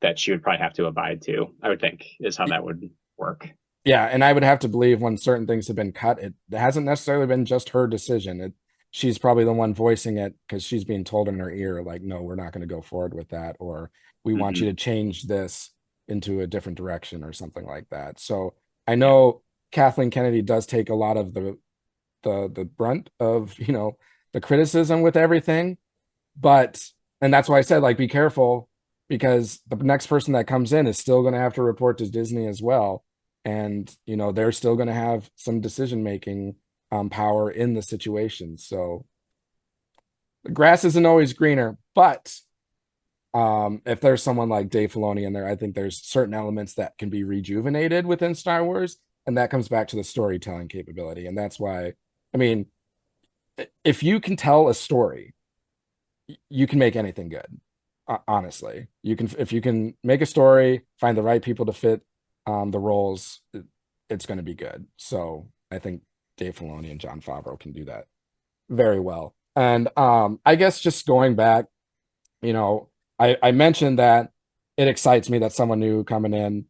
that she would probably have to abide to. I would think is how that would work. Yeah, and I would have to believe when certain things have been cut, it hasn't necessarily been just her decision. She's probably the one voicing it because she's being told in her ear, like, no, we're not going to go forward with that, or we want you to change this into a different direction or something like that. So I know Kathleen Kennedy does take a lot of the brunt of, the criticism with everything, and that's why I said, like, be careful because the next person that comes in is still going to have to report to Disney as well. And, they're still going to have some decision-making power in the situation. So the grass isn't always greener, but if there's someone like Dave Filoni in there, I think there's certain elements that can be rejuvenated within Star Wars. And that comes back to the storytelling capability. And that's why, I mean, if you can tell a story, you can make anything good. Honestly, if you can make a story, find the right people to fit the roles, it's going to be good. So I think Dave Filoni and Jon Favreau can do that very well. And I guess just going back, I mentioned that it excites me that someone new coming in.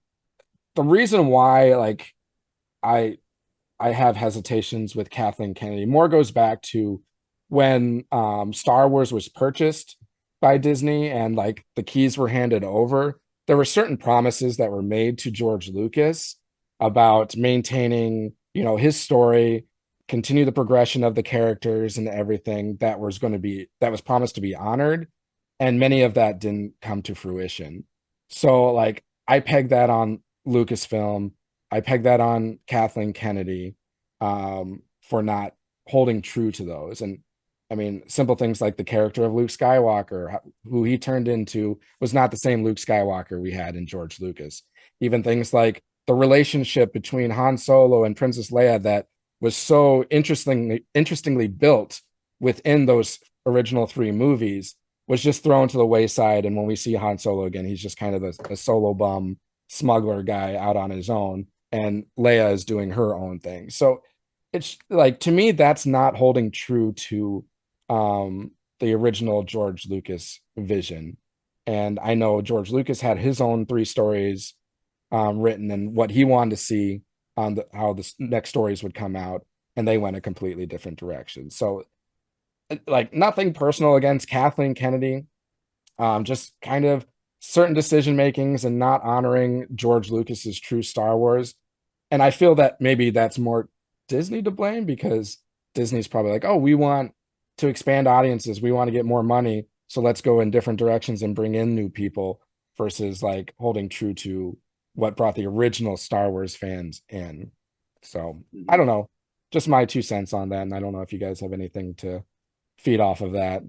The reason why, like, I have hesitations with Kathleen Kennedy more goes back to when Star Wars was purchased by Disney and like the keys were handed over. There were certain promises that were made to George Lucas about maintaining, his story, continue the progression of the characters and everything that was promised to be honored. And many of that didn't come to fruition. So like I peg that on Lucasfilm. I peg that on Kathleen Kennedy for not holding true to those. And I mean, simple things like the character of Luke Skywalker, who he turned into, was not the same Luke Skywalker we had in George Lucas. Even things like the relationship between Han Solo and Princess Leia that was so interestingly built within those original 3 movies was just thrown to the wayside. And when we see Han Solo again, he's just kind of a solo bum smuggler guy out on his own, and Leia is doing her own thing. So it's like, to me, that's not holding true to the original George Lucas vision. And I know George Lucas had his own 3 stories written and what he wanted to see on how the next stories would come out, and they went a completely different direction. So like, nothing personal against Kathleen Kennedy, just kind of certain decision makings and not honoring George Lucas's true Star Wars. And I feel that maybe that's more Disney to blame, because Disney's probably like, oh, we want to expand audiences, we want to get more money, so let's go in different directions and bring in new people, versus like holding true to what brought the original Star Wars fans in. So I don't know, just my 2 cents on that. And I don't know if you guys have anything to feed off of that.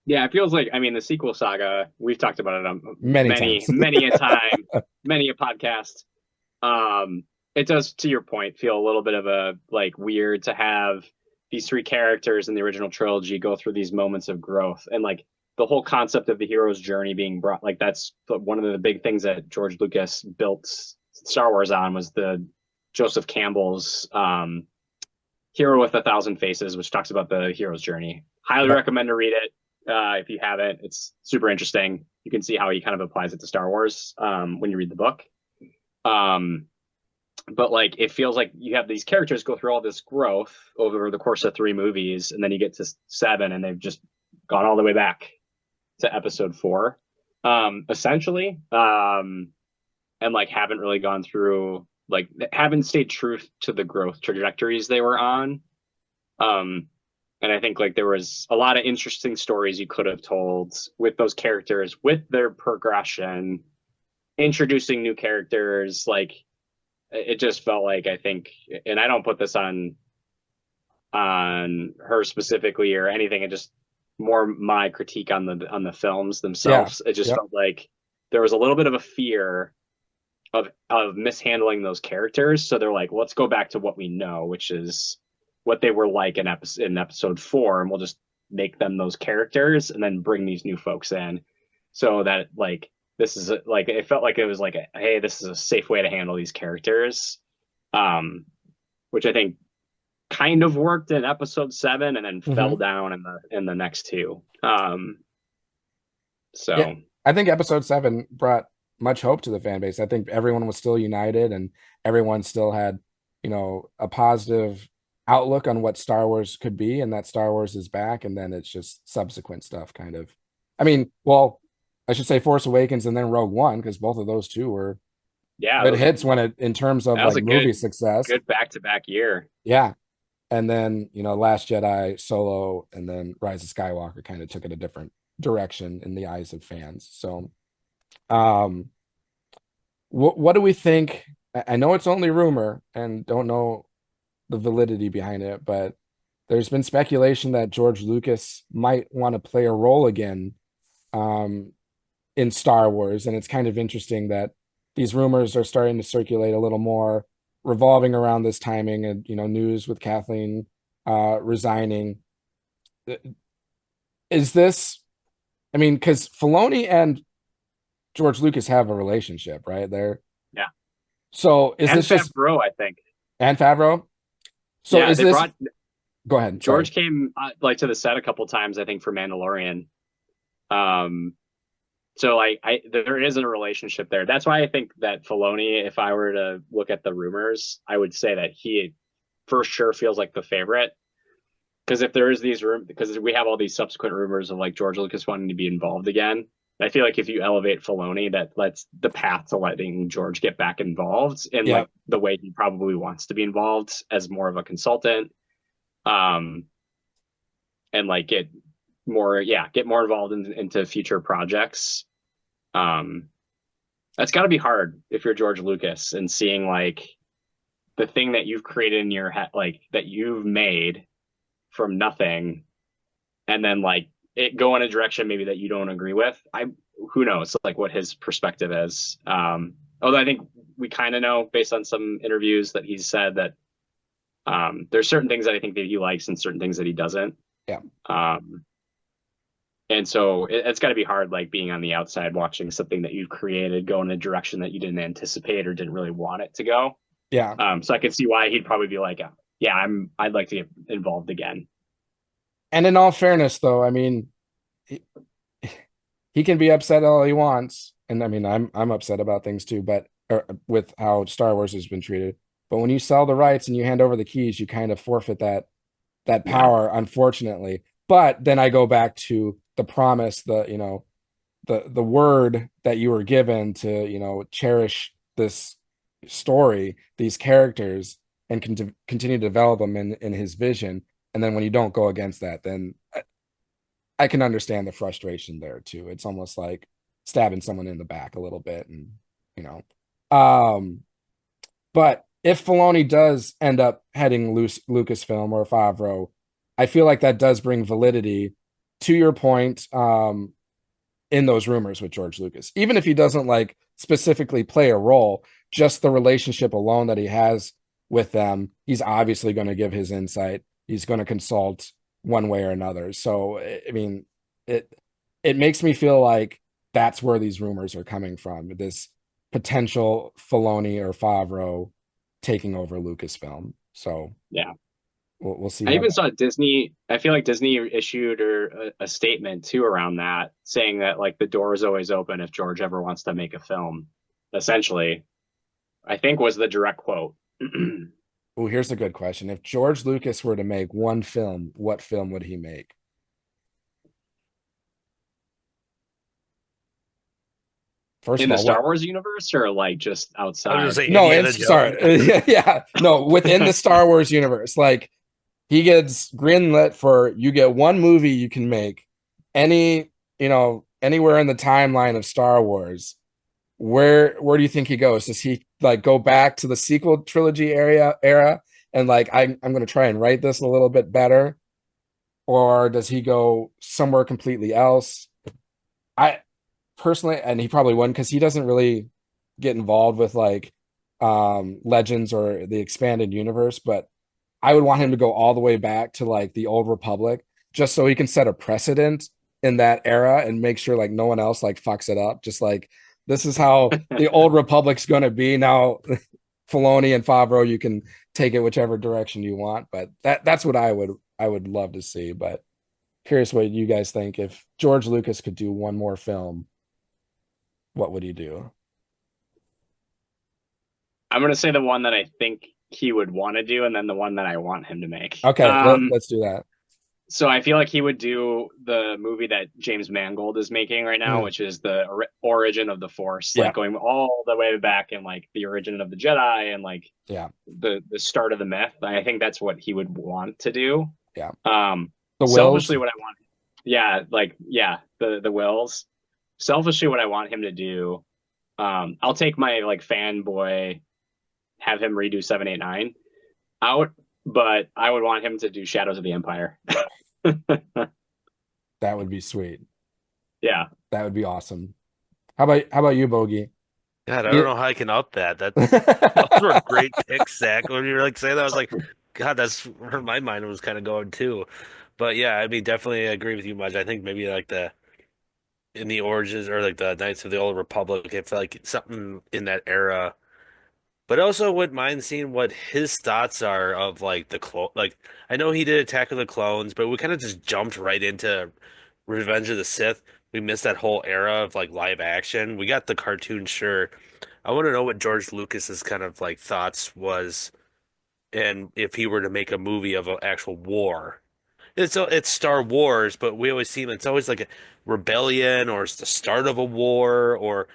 Yeah, it feels like, I mean, the sequel saga, we've talked about it on Many times. many a time, many a podcast. It does, to your point, feel a little bit of a like weird to have these 3 characters in the original trilogy go through these moments of growth, and like the whole concept of the hero's journey being brought, like that's one of the big things that George Lucas built Star Wars on, was the Joseph Campbell's Hero with 1,000 Faces, which talks about the hero's journey. Highly recommend to read it. If you haven't, it's super interesting. You can see how he kind of applies it to Star Wars when you read the book. But like, it feels like you have these characters go through all this growth over the course of 3 movies, and then you get to 7 and they've just gone all the way back to episode 4, essentially. And like haven't really gone through, like haven't stayed true to the growth trajectories they were on. And I think like there was a lot of interesting stories you could have told with those characters, with their progression, introducing new characters. Like, it just felt like, I think, and I don't put this on her specifically or anything, it just more my critique on the films themselves. It just felt like there was a little bit of a fear of mishandling those characters. So they're like, let's go back to what we know, which is what they were like in episode 4, and we'll just make them those characters and then bring these new folks in, so that like this is like, it felt like it was like hey, this is a safe way to handle these characters, which I think kind of worked in episode 7 and then fell down in the next 2. So yeah, I think episode 7 brought much hope to the fan base. I think everyone was still united and everyone still had, a positive outlook on what Star Wars could be, and that Star Wars is back. And then it's just subsequent stuff kind of, I mean, well, I should say Force Awakens and then Rogue One, because both of those 2 were good hits in terms of like movie success. Good back-to-back year. Yeah. And then, Last Jedi, Solo, and then Rise of Skywalker kind of took it a different direction in the eyes of fans. So, what do we think? I know it's only rumor and don't know the validity behind it, but there's been speculation that George Lucas might want to play a role again in Star Wars, and it's kind of interesting that these rumors are starting to circulate a little more, revolving around this timing, and news with Kathleen resigning. Is this? I mean, because Filoni and George Lucas have a relationship, right? Yeah. So is And this just Favreau, I think. and Favreau? So Yeah, is they this? brought Go ahead. George Sorry. came like to the set a couple times, I think, for Mandalorian. So like there isn't a relationship there. That's why I think that Filoni, if I were to look at the rumors, I would say that he for sure feels like the favorite. Because if there is because we have all these subsequent rumors of like George Lucas wanting to be involved again. I feel like if you elevate Filoni, that lets the path to letting George get back involved in like the way he probably wants to be involved as more of a consultant, and like get more involved into future projects. That's got to be hard if you're George Lucas and seeing like the thing that you've created in your head, like that you've made from nothing, and then like it go in a direction maybe that you don't agree with. Who knows like what his perspective is. Although I think we kind of know based on some interviews that he's said that there's certain things that I think that he likes and certain things that he doesn't. Yeah. And so it's got to be hard, like being on the outside watching something that you've created go in a direction that you didn't anticipate or didn't really want it to go. Yeah. So I can see why he'd probably be like, yeah, I'd like to get involved again. And in all fairness, though, I mean, he can be upset all he wants, and I mean, I'm upset about things too, but with how Star Wars has been treated. But when you sell the rights and you hand over the keys, you kind of forfeit that power, unfortunately. But then I go back to the promise, the word that you were given to cherish this story, these characters, and continue to develop them in his vision. And then when you don't go against that, then I can understand the frustration there too. It's almost like stabbing someone in the back a little bit, and but if Filoni does end up heading Lucasfilm or Favreau, I feel like that does bring validity to your point in those rumors with George Lucas. Even if he doesn't like specifically play a role, just the relationship alone that he has with them, he's obviously going to give his insight. He's going to consult one way or another. So, I mean, it makes me feel like that's where these rumors are coming from, this potential Filoni or Favreau taking over Lucasfilm. So yeah, we'll see. I even saw Disney. I feel like Disney issued a statement too around that, saying that like the door is always open if George ever wants to make a film. Essentially, I think was the direct quote. Oh, here's a good question. If George Lucas were to make one film, what film would he make? First in of the all, Star Wars universe, or like just outside? No, sorry. Yeah, within the Star Wars universe. Like he gets greenlit for, you get one movie you can make anywhere in the timeline of Star Wars. Where do you think he goes? Does he like go back to the sequel trilogy era and like I'm going to try and write this a little bit better, or does he go somewhere completely else? I personally, and he probably wouldn't, because he doesn't really get involved with like Legends or the expanded universe, but I would want him to go all the way back to like the Old Republic, just so he can set a precedent in that era and make sure like no one else like fucks it up. Just like, this is how the Old Republic's going to be now. Filoni and Favreau, you can take it whichever direction you want, but that's what I would love to see. But curious what you guys think. If George Lucas could do one more film, what would he do? I'm going to say the one that I think he would want to do, and then the one that I want him to make. Okay, let's do that. So I feel like he would do the movie that James Mangold is making right now, which is the origin of the Force, like going all the way back and like the origin of the Jedi and like the start of the myth. I think that's what he would want to do. Yeah. Selfishly, what I want, the wills. Selfishly, what I want him to do, I'll take my like fanboy, have him redo 789 out, but I would want him to do Shadows of the Empire. That would be sweet. Yeah. That would be awesome. How about you, Bogie? God, I don't know how I can up that. Those were great picks, Zach. When you were like saying that, I was like, God, that's where my mind was kind of going too. But yeah, I mean, definitely agree with you much. I think maybe like in the Origins or like the Knights of the Old Republic, if like something in that era. But also wouldn't mind seeing what his thoughts are of like the clone. Like I know he did Attack of the Clones, but we kind of just jumped right into Revenge of the Sith. We missed that whole era of like live action. We got the cartoon, sure. I want to know what George Lucas's kind of like thoughts was, and if he were to make a movie of an actual war. It's Star Wars, but we always see it's always like a rebellion or it's the start of a war, or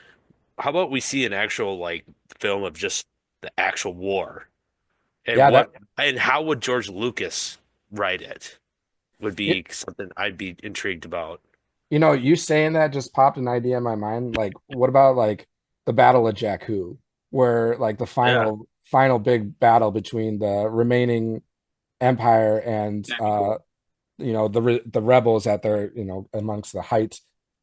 how about we see an actual like film of just the actual war and Yeah, that and how would George Lucas write it would be something I'd be intrigued about. you saying that just popped an idea in my mind. Like, what about like the Battle of Jakku, where like the Yeah, final big battle between the remaining Empire and That'd be cool. the rebels at their amongst the height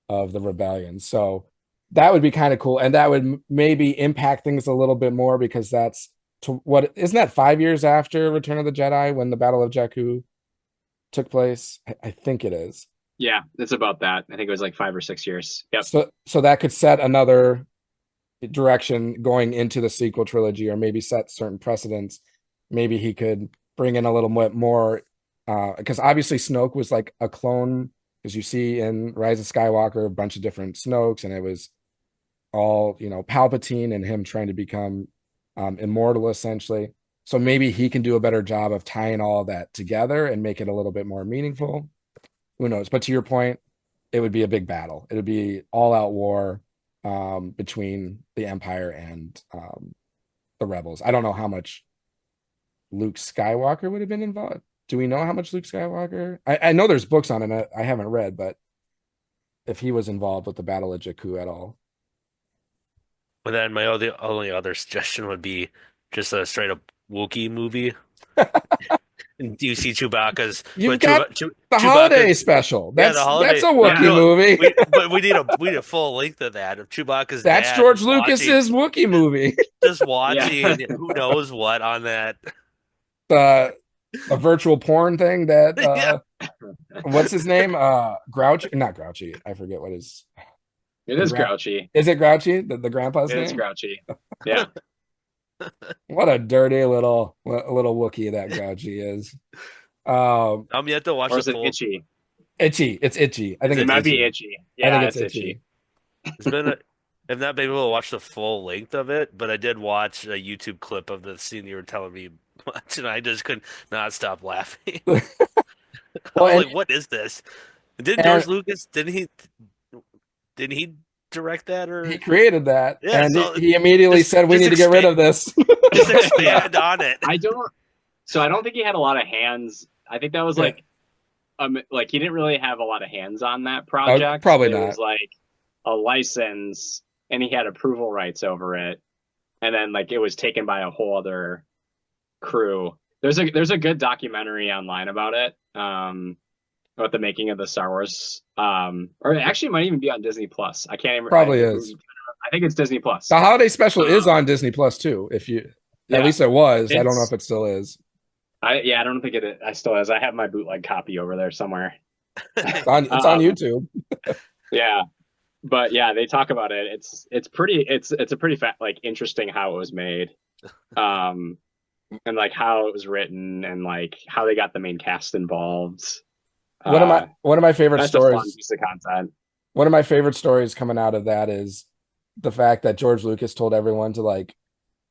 of the rebellion. So that would be kind of cool, and that would maybe impact things a little bit more because that's to what isn't that 5 years after Return of the Jedi when the Battle of Jakku took place? I think it is. Yeah, it's about that. I think it was like 5 or 6 years. Yep. So that could set another direction going into the sequel trilogy, or maybe set certain precedents. Maybe he could bring in a little bit more, because obviously Snoke was like a clone, because you see in Rise of Skywalker a bunch of different Snokes, and it was all Palpatine and him trying to become immortal essentially. So maybe he can do a better job of tying all that together and make it a little bit more meaningful. Who knows? But to your point, it would be a big battle. It would be all out war between the Empire and the rebels. I don't know how much Luke Skywalker would have been involved. Do we know how much Luke Skywalker? I know there's books on it. I haven't read, but if he was involved with the Battle of Jakku at all. but then my only other suggestion would be just a straight up Wookiee movie. Do you see Chewbacca's? You've But got the holiday Chewbacca's, special. yeah, the That's holiday. a But Wookiee Yeah. no, movie. but we need a full length of that of Chewbacca's That's dad George watching, Lucas's Wookiee movie. just Yeah. watching who knows what on that. The a virtual porn thing that Yeah, what's his name? Grouchy, not Grouchy. I forget what his It the is gra- grouchy. is it Grouchy? The grandpa's It is name? grouchy. Yeah. What a dirty little Wookiee that Grouchy is. I'm yet to watch Or the is it full. itchy? Itchy. It's itchy. I think It it's might be itchy. itchy. I think Yeah, it's it's itchy. itchy. It's been I've not been able to watch the full length of it, but I did watch a YouTube clip of the scene you were telling me watch, and I just could not stop laughing. I Well, was and like, "What is this?" Didn't and George Lucas? Didn't he direct that he or? created that, Yeah, and so he immediately just said, "We just need to get rid expand of this." just Yeah. expand on it. I don't. So I don't think he had a lot of hands. I think that was Yeah. like he didn't really have a lot of hands on that project. Probably It not. was like a license, and he had approval rights over it, and then like it was taken by a whole other crew. There's a good documentary online about it. About the making of the Star Wars. Or it actually might even be on Disney Plus. I can't even. Probably is. I think it's Disney Plus. The holiday special is Um, on Disney Plus too. If you, at Yeah, least it was. I don't know it's. if it still is. I don't think it. I still is. I have my bootleg copy over there somewhere. It's on Um, YouTube. yeah, but yeah, they talk about it. It's pretty. It's a pretty like interesting how it was made, um, and like how it was written, and like how they got the main cast involved. One of my favorite That's a fun stories. piece of content. One of my favorite stories coming out of that is the fact that George Lucas told everyone to like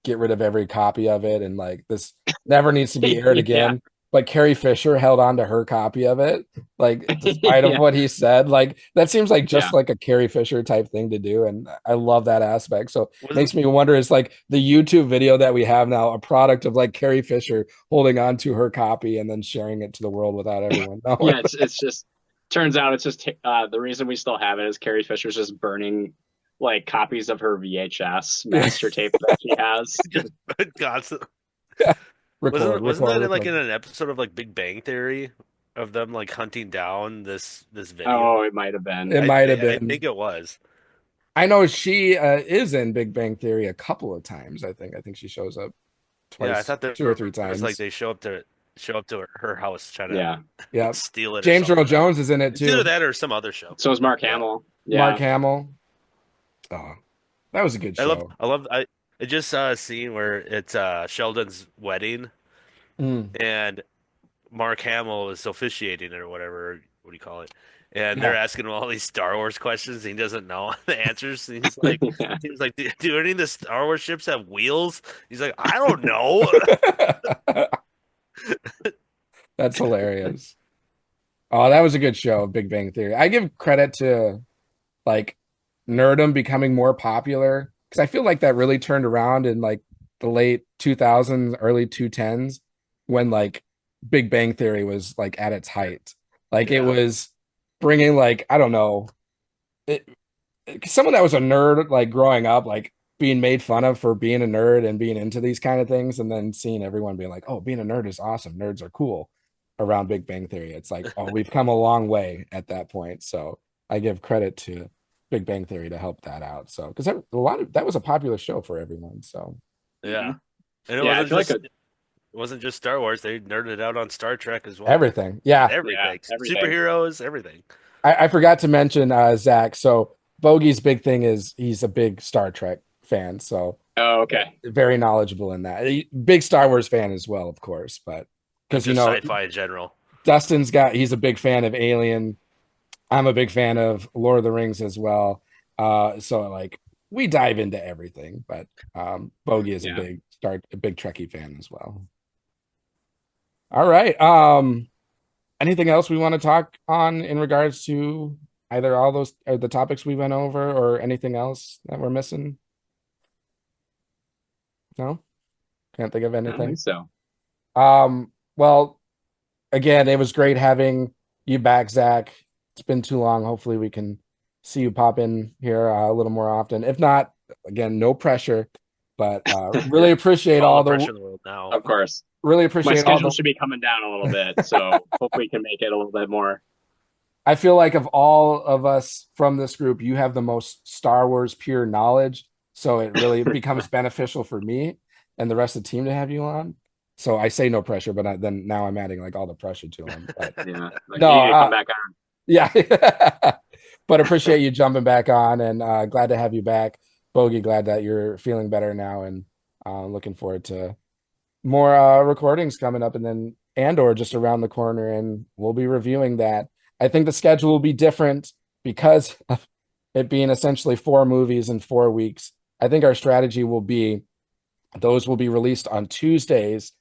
get rid of every copy of it, and like this never needs to be aired Yeah, again. But Carrie Fisher held on to her copy of it, like despite of yeah, what he said. Like that seems like yeah. just like a Carrie Fisher type thing to do, and I love that aspect. So it Was makes me wonder: is like the YouTube video that we have now a product of like Carrie Fisher holding on to her copy and then sharing it to the world without everyone knowing? Yeah, it's just Turns out it's just the reason we still have it is Carrie Fisher's just burning like copies of her VHS master tape that she has. Just constant. Record, Wasn't that record, like in record. an episode of like Big Bang Theory of them like hunting down this video? Oh, it might have been. It might have I been. think it was. I know she is in Big Bang Theory a couple of times. I think she shows up Yeah, I twice, thought there 2 or 3 was like times. they show up to her house trying to Yeah. Yeah. steal it or James Earl something. Jones is in it It's either too. that or some other show. So is Mark Yeah. Hamill. Mark Yeah. Hamill. Oh, that was a good show. I just saw a scene where it's Sheldon's wedding Mm, and Mark Hamill is officiating it or whatever. What do you call it? And they're yeah. asking him all these Star Wars questions. And he doesn't know the answers. And Yeah. he's like, do any of the Star Wars ships have wheels? He's like, I don't know. That's hilarious. Oh, that was a good show, Big Bang Theory. I give credit to like nerdom becoming more popular because I feel like that really turned around in like the late 2000s, early 2010s when like Big Bang Theory was like at its height. Like it Yeah. was bringing like I don't know, someone that was a nerd like growing up like being made fun of for being a nerd and being into these kind of things and then seeing everyone being like, "Oh, being a nerd is awesome. Nerds are cool." Around Big Bang Theory. It's like, "Oh, we've come a long way at that point." So, I give credit to Big Bang Theory to help that out. So, because a lot of that was a popular show for everyone. So, Yeah. And Yeah, I feel like it wasn't just Star Wars. They nerded out on Star Trek as well. everything. Yeah. Everything. everything. Superheroes, everything. I forgot to mention Zach. So, Bogey's big thing is he's a big Star Trek fan. So, Oh, okay. very knowledgeable in that. Big Star Wars fan as well, of course. But because, Just sci-fi in general. he's a big fan of Alien. I'm a big fan of Lord of the Rings as well. So like we dive into everything, but Bogey is Yeah. a big Trekkie fan as well. All right. Anything else we want to talk on in regards to either all those or the topics we went over or anything else that we're missing? No? Can't think of I don't anything. think so. Well, again, it was great having you back, Zach. It's been too long. Hopefully, we can see you pop in here a little more often. If not, again, no pressure, but really appreciate All all the the pressure in the world now. Of course. really My appreciate all schedule the. should be coming down a little bit, so hopefully we can make it a little bit more. I feel like of all of us from this group, you have the most Star Wars pure knowledge, so it really becomes beneficial for me and the rest of the team to have you on. So I say no pressure, but then now I'm adding like all the pressure to him. But Yeah. Like, No, you need to come back on. yeah, but appreciate you jumping back on and glad to have you back. Bogey, glad that you're feeling better now and looking forward to more recordings coming up and then Andor just around the corner and we'll be reviewing that. I think the schedule will be different because of it being essentially 4 movies in 4 weeks. I think our strategy will be those will be released on Tuesdays.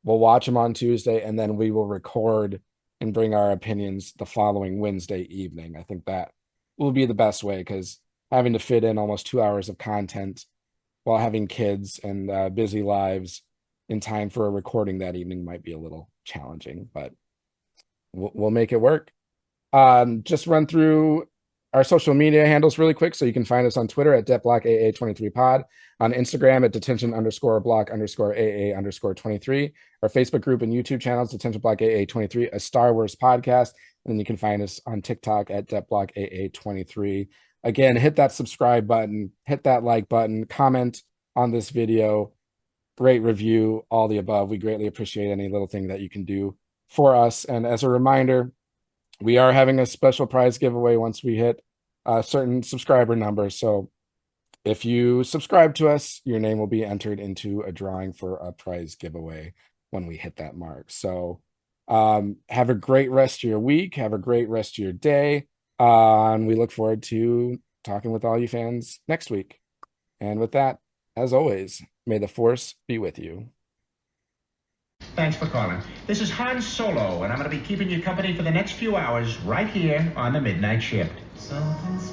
We'll watch them on Tuesday and then we will record and bring our opinions the following Wednesday evening. I think that will be the best way because having to fit in almost 2 hours of content while having kids and busy lives in time for a recording that evening might be a little challenging, but we'll make it work. Just run through our social media handles really quick. So you can find us on Twitter at DetBlockAA23pod, on Instagram at detention_block_AA_23, our Facebook group and YouTube channels, Detention Block AA23, a Star Wars podcast. And then you can find us on TikTok at DetBlockAA23. Again, hit that subscribe button, hit that like button, comment on this video, rate, review, all the above. We greatly appreciate any little thing that you can do for us. And as a reminder, we are having a special prize giveaway once we hit a certain subscriber number. So if you subscribe to us, your name will be entered into a drawing for a prize giveaway when we hit that mark. So have a great rest of your week. Have a great rest of your day. And we look forward to talking with all you fans next week. And with that, as always, may the Force be with you. Thanks for calling. This is Han Solo, and I'm going to be keeping you company for the next few hours right here on the Midnight Shift. Something's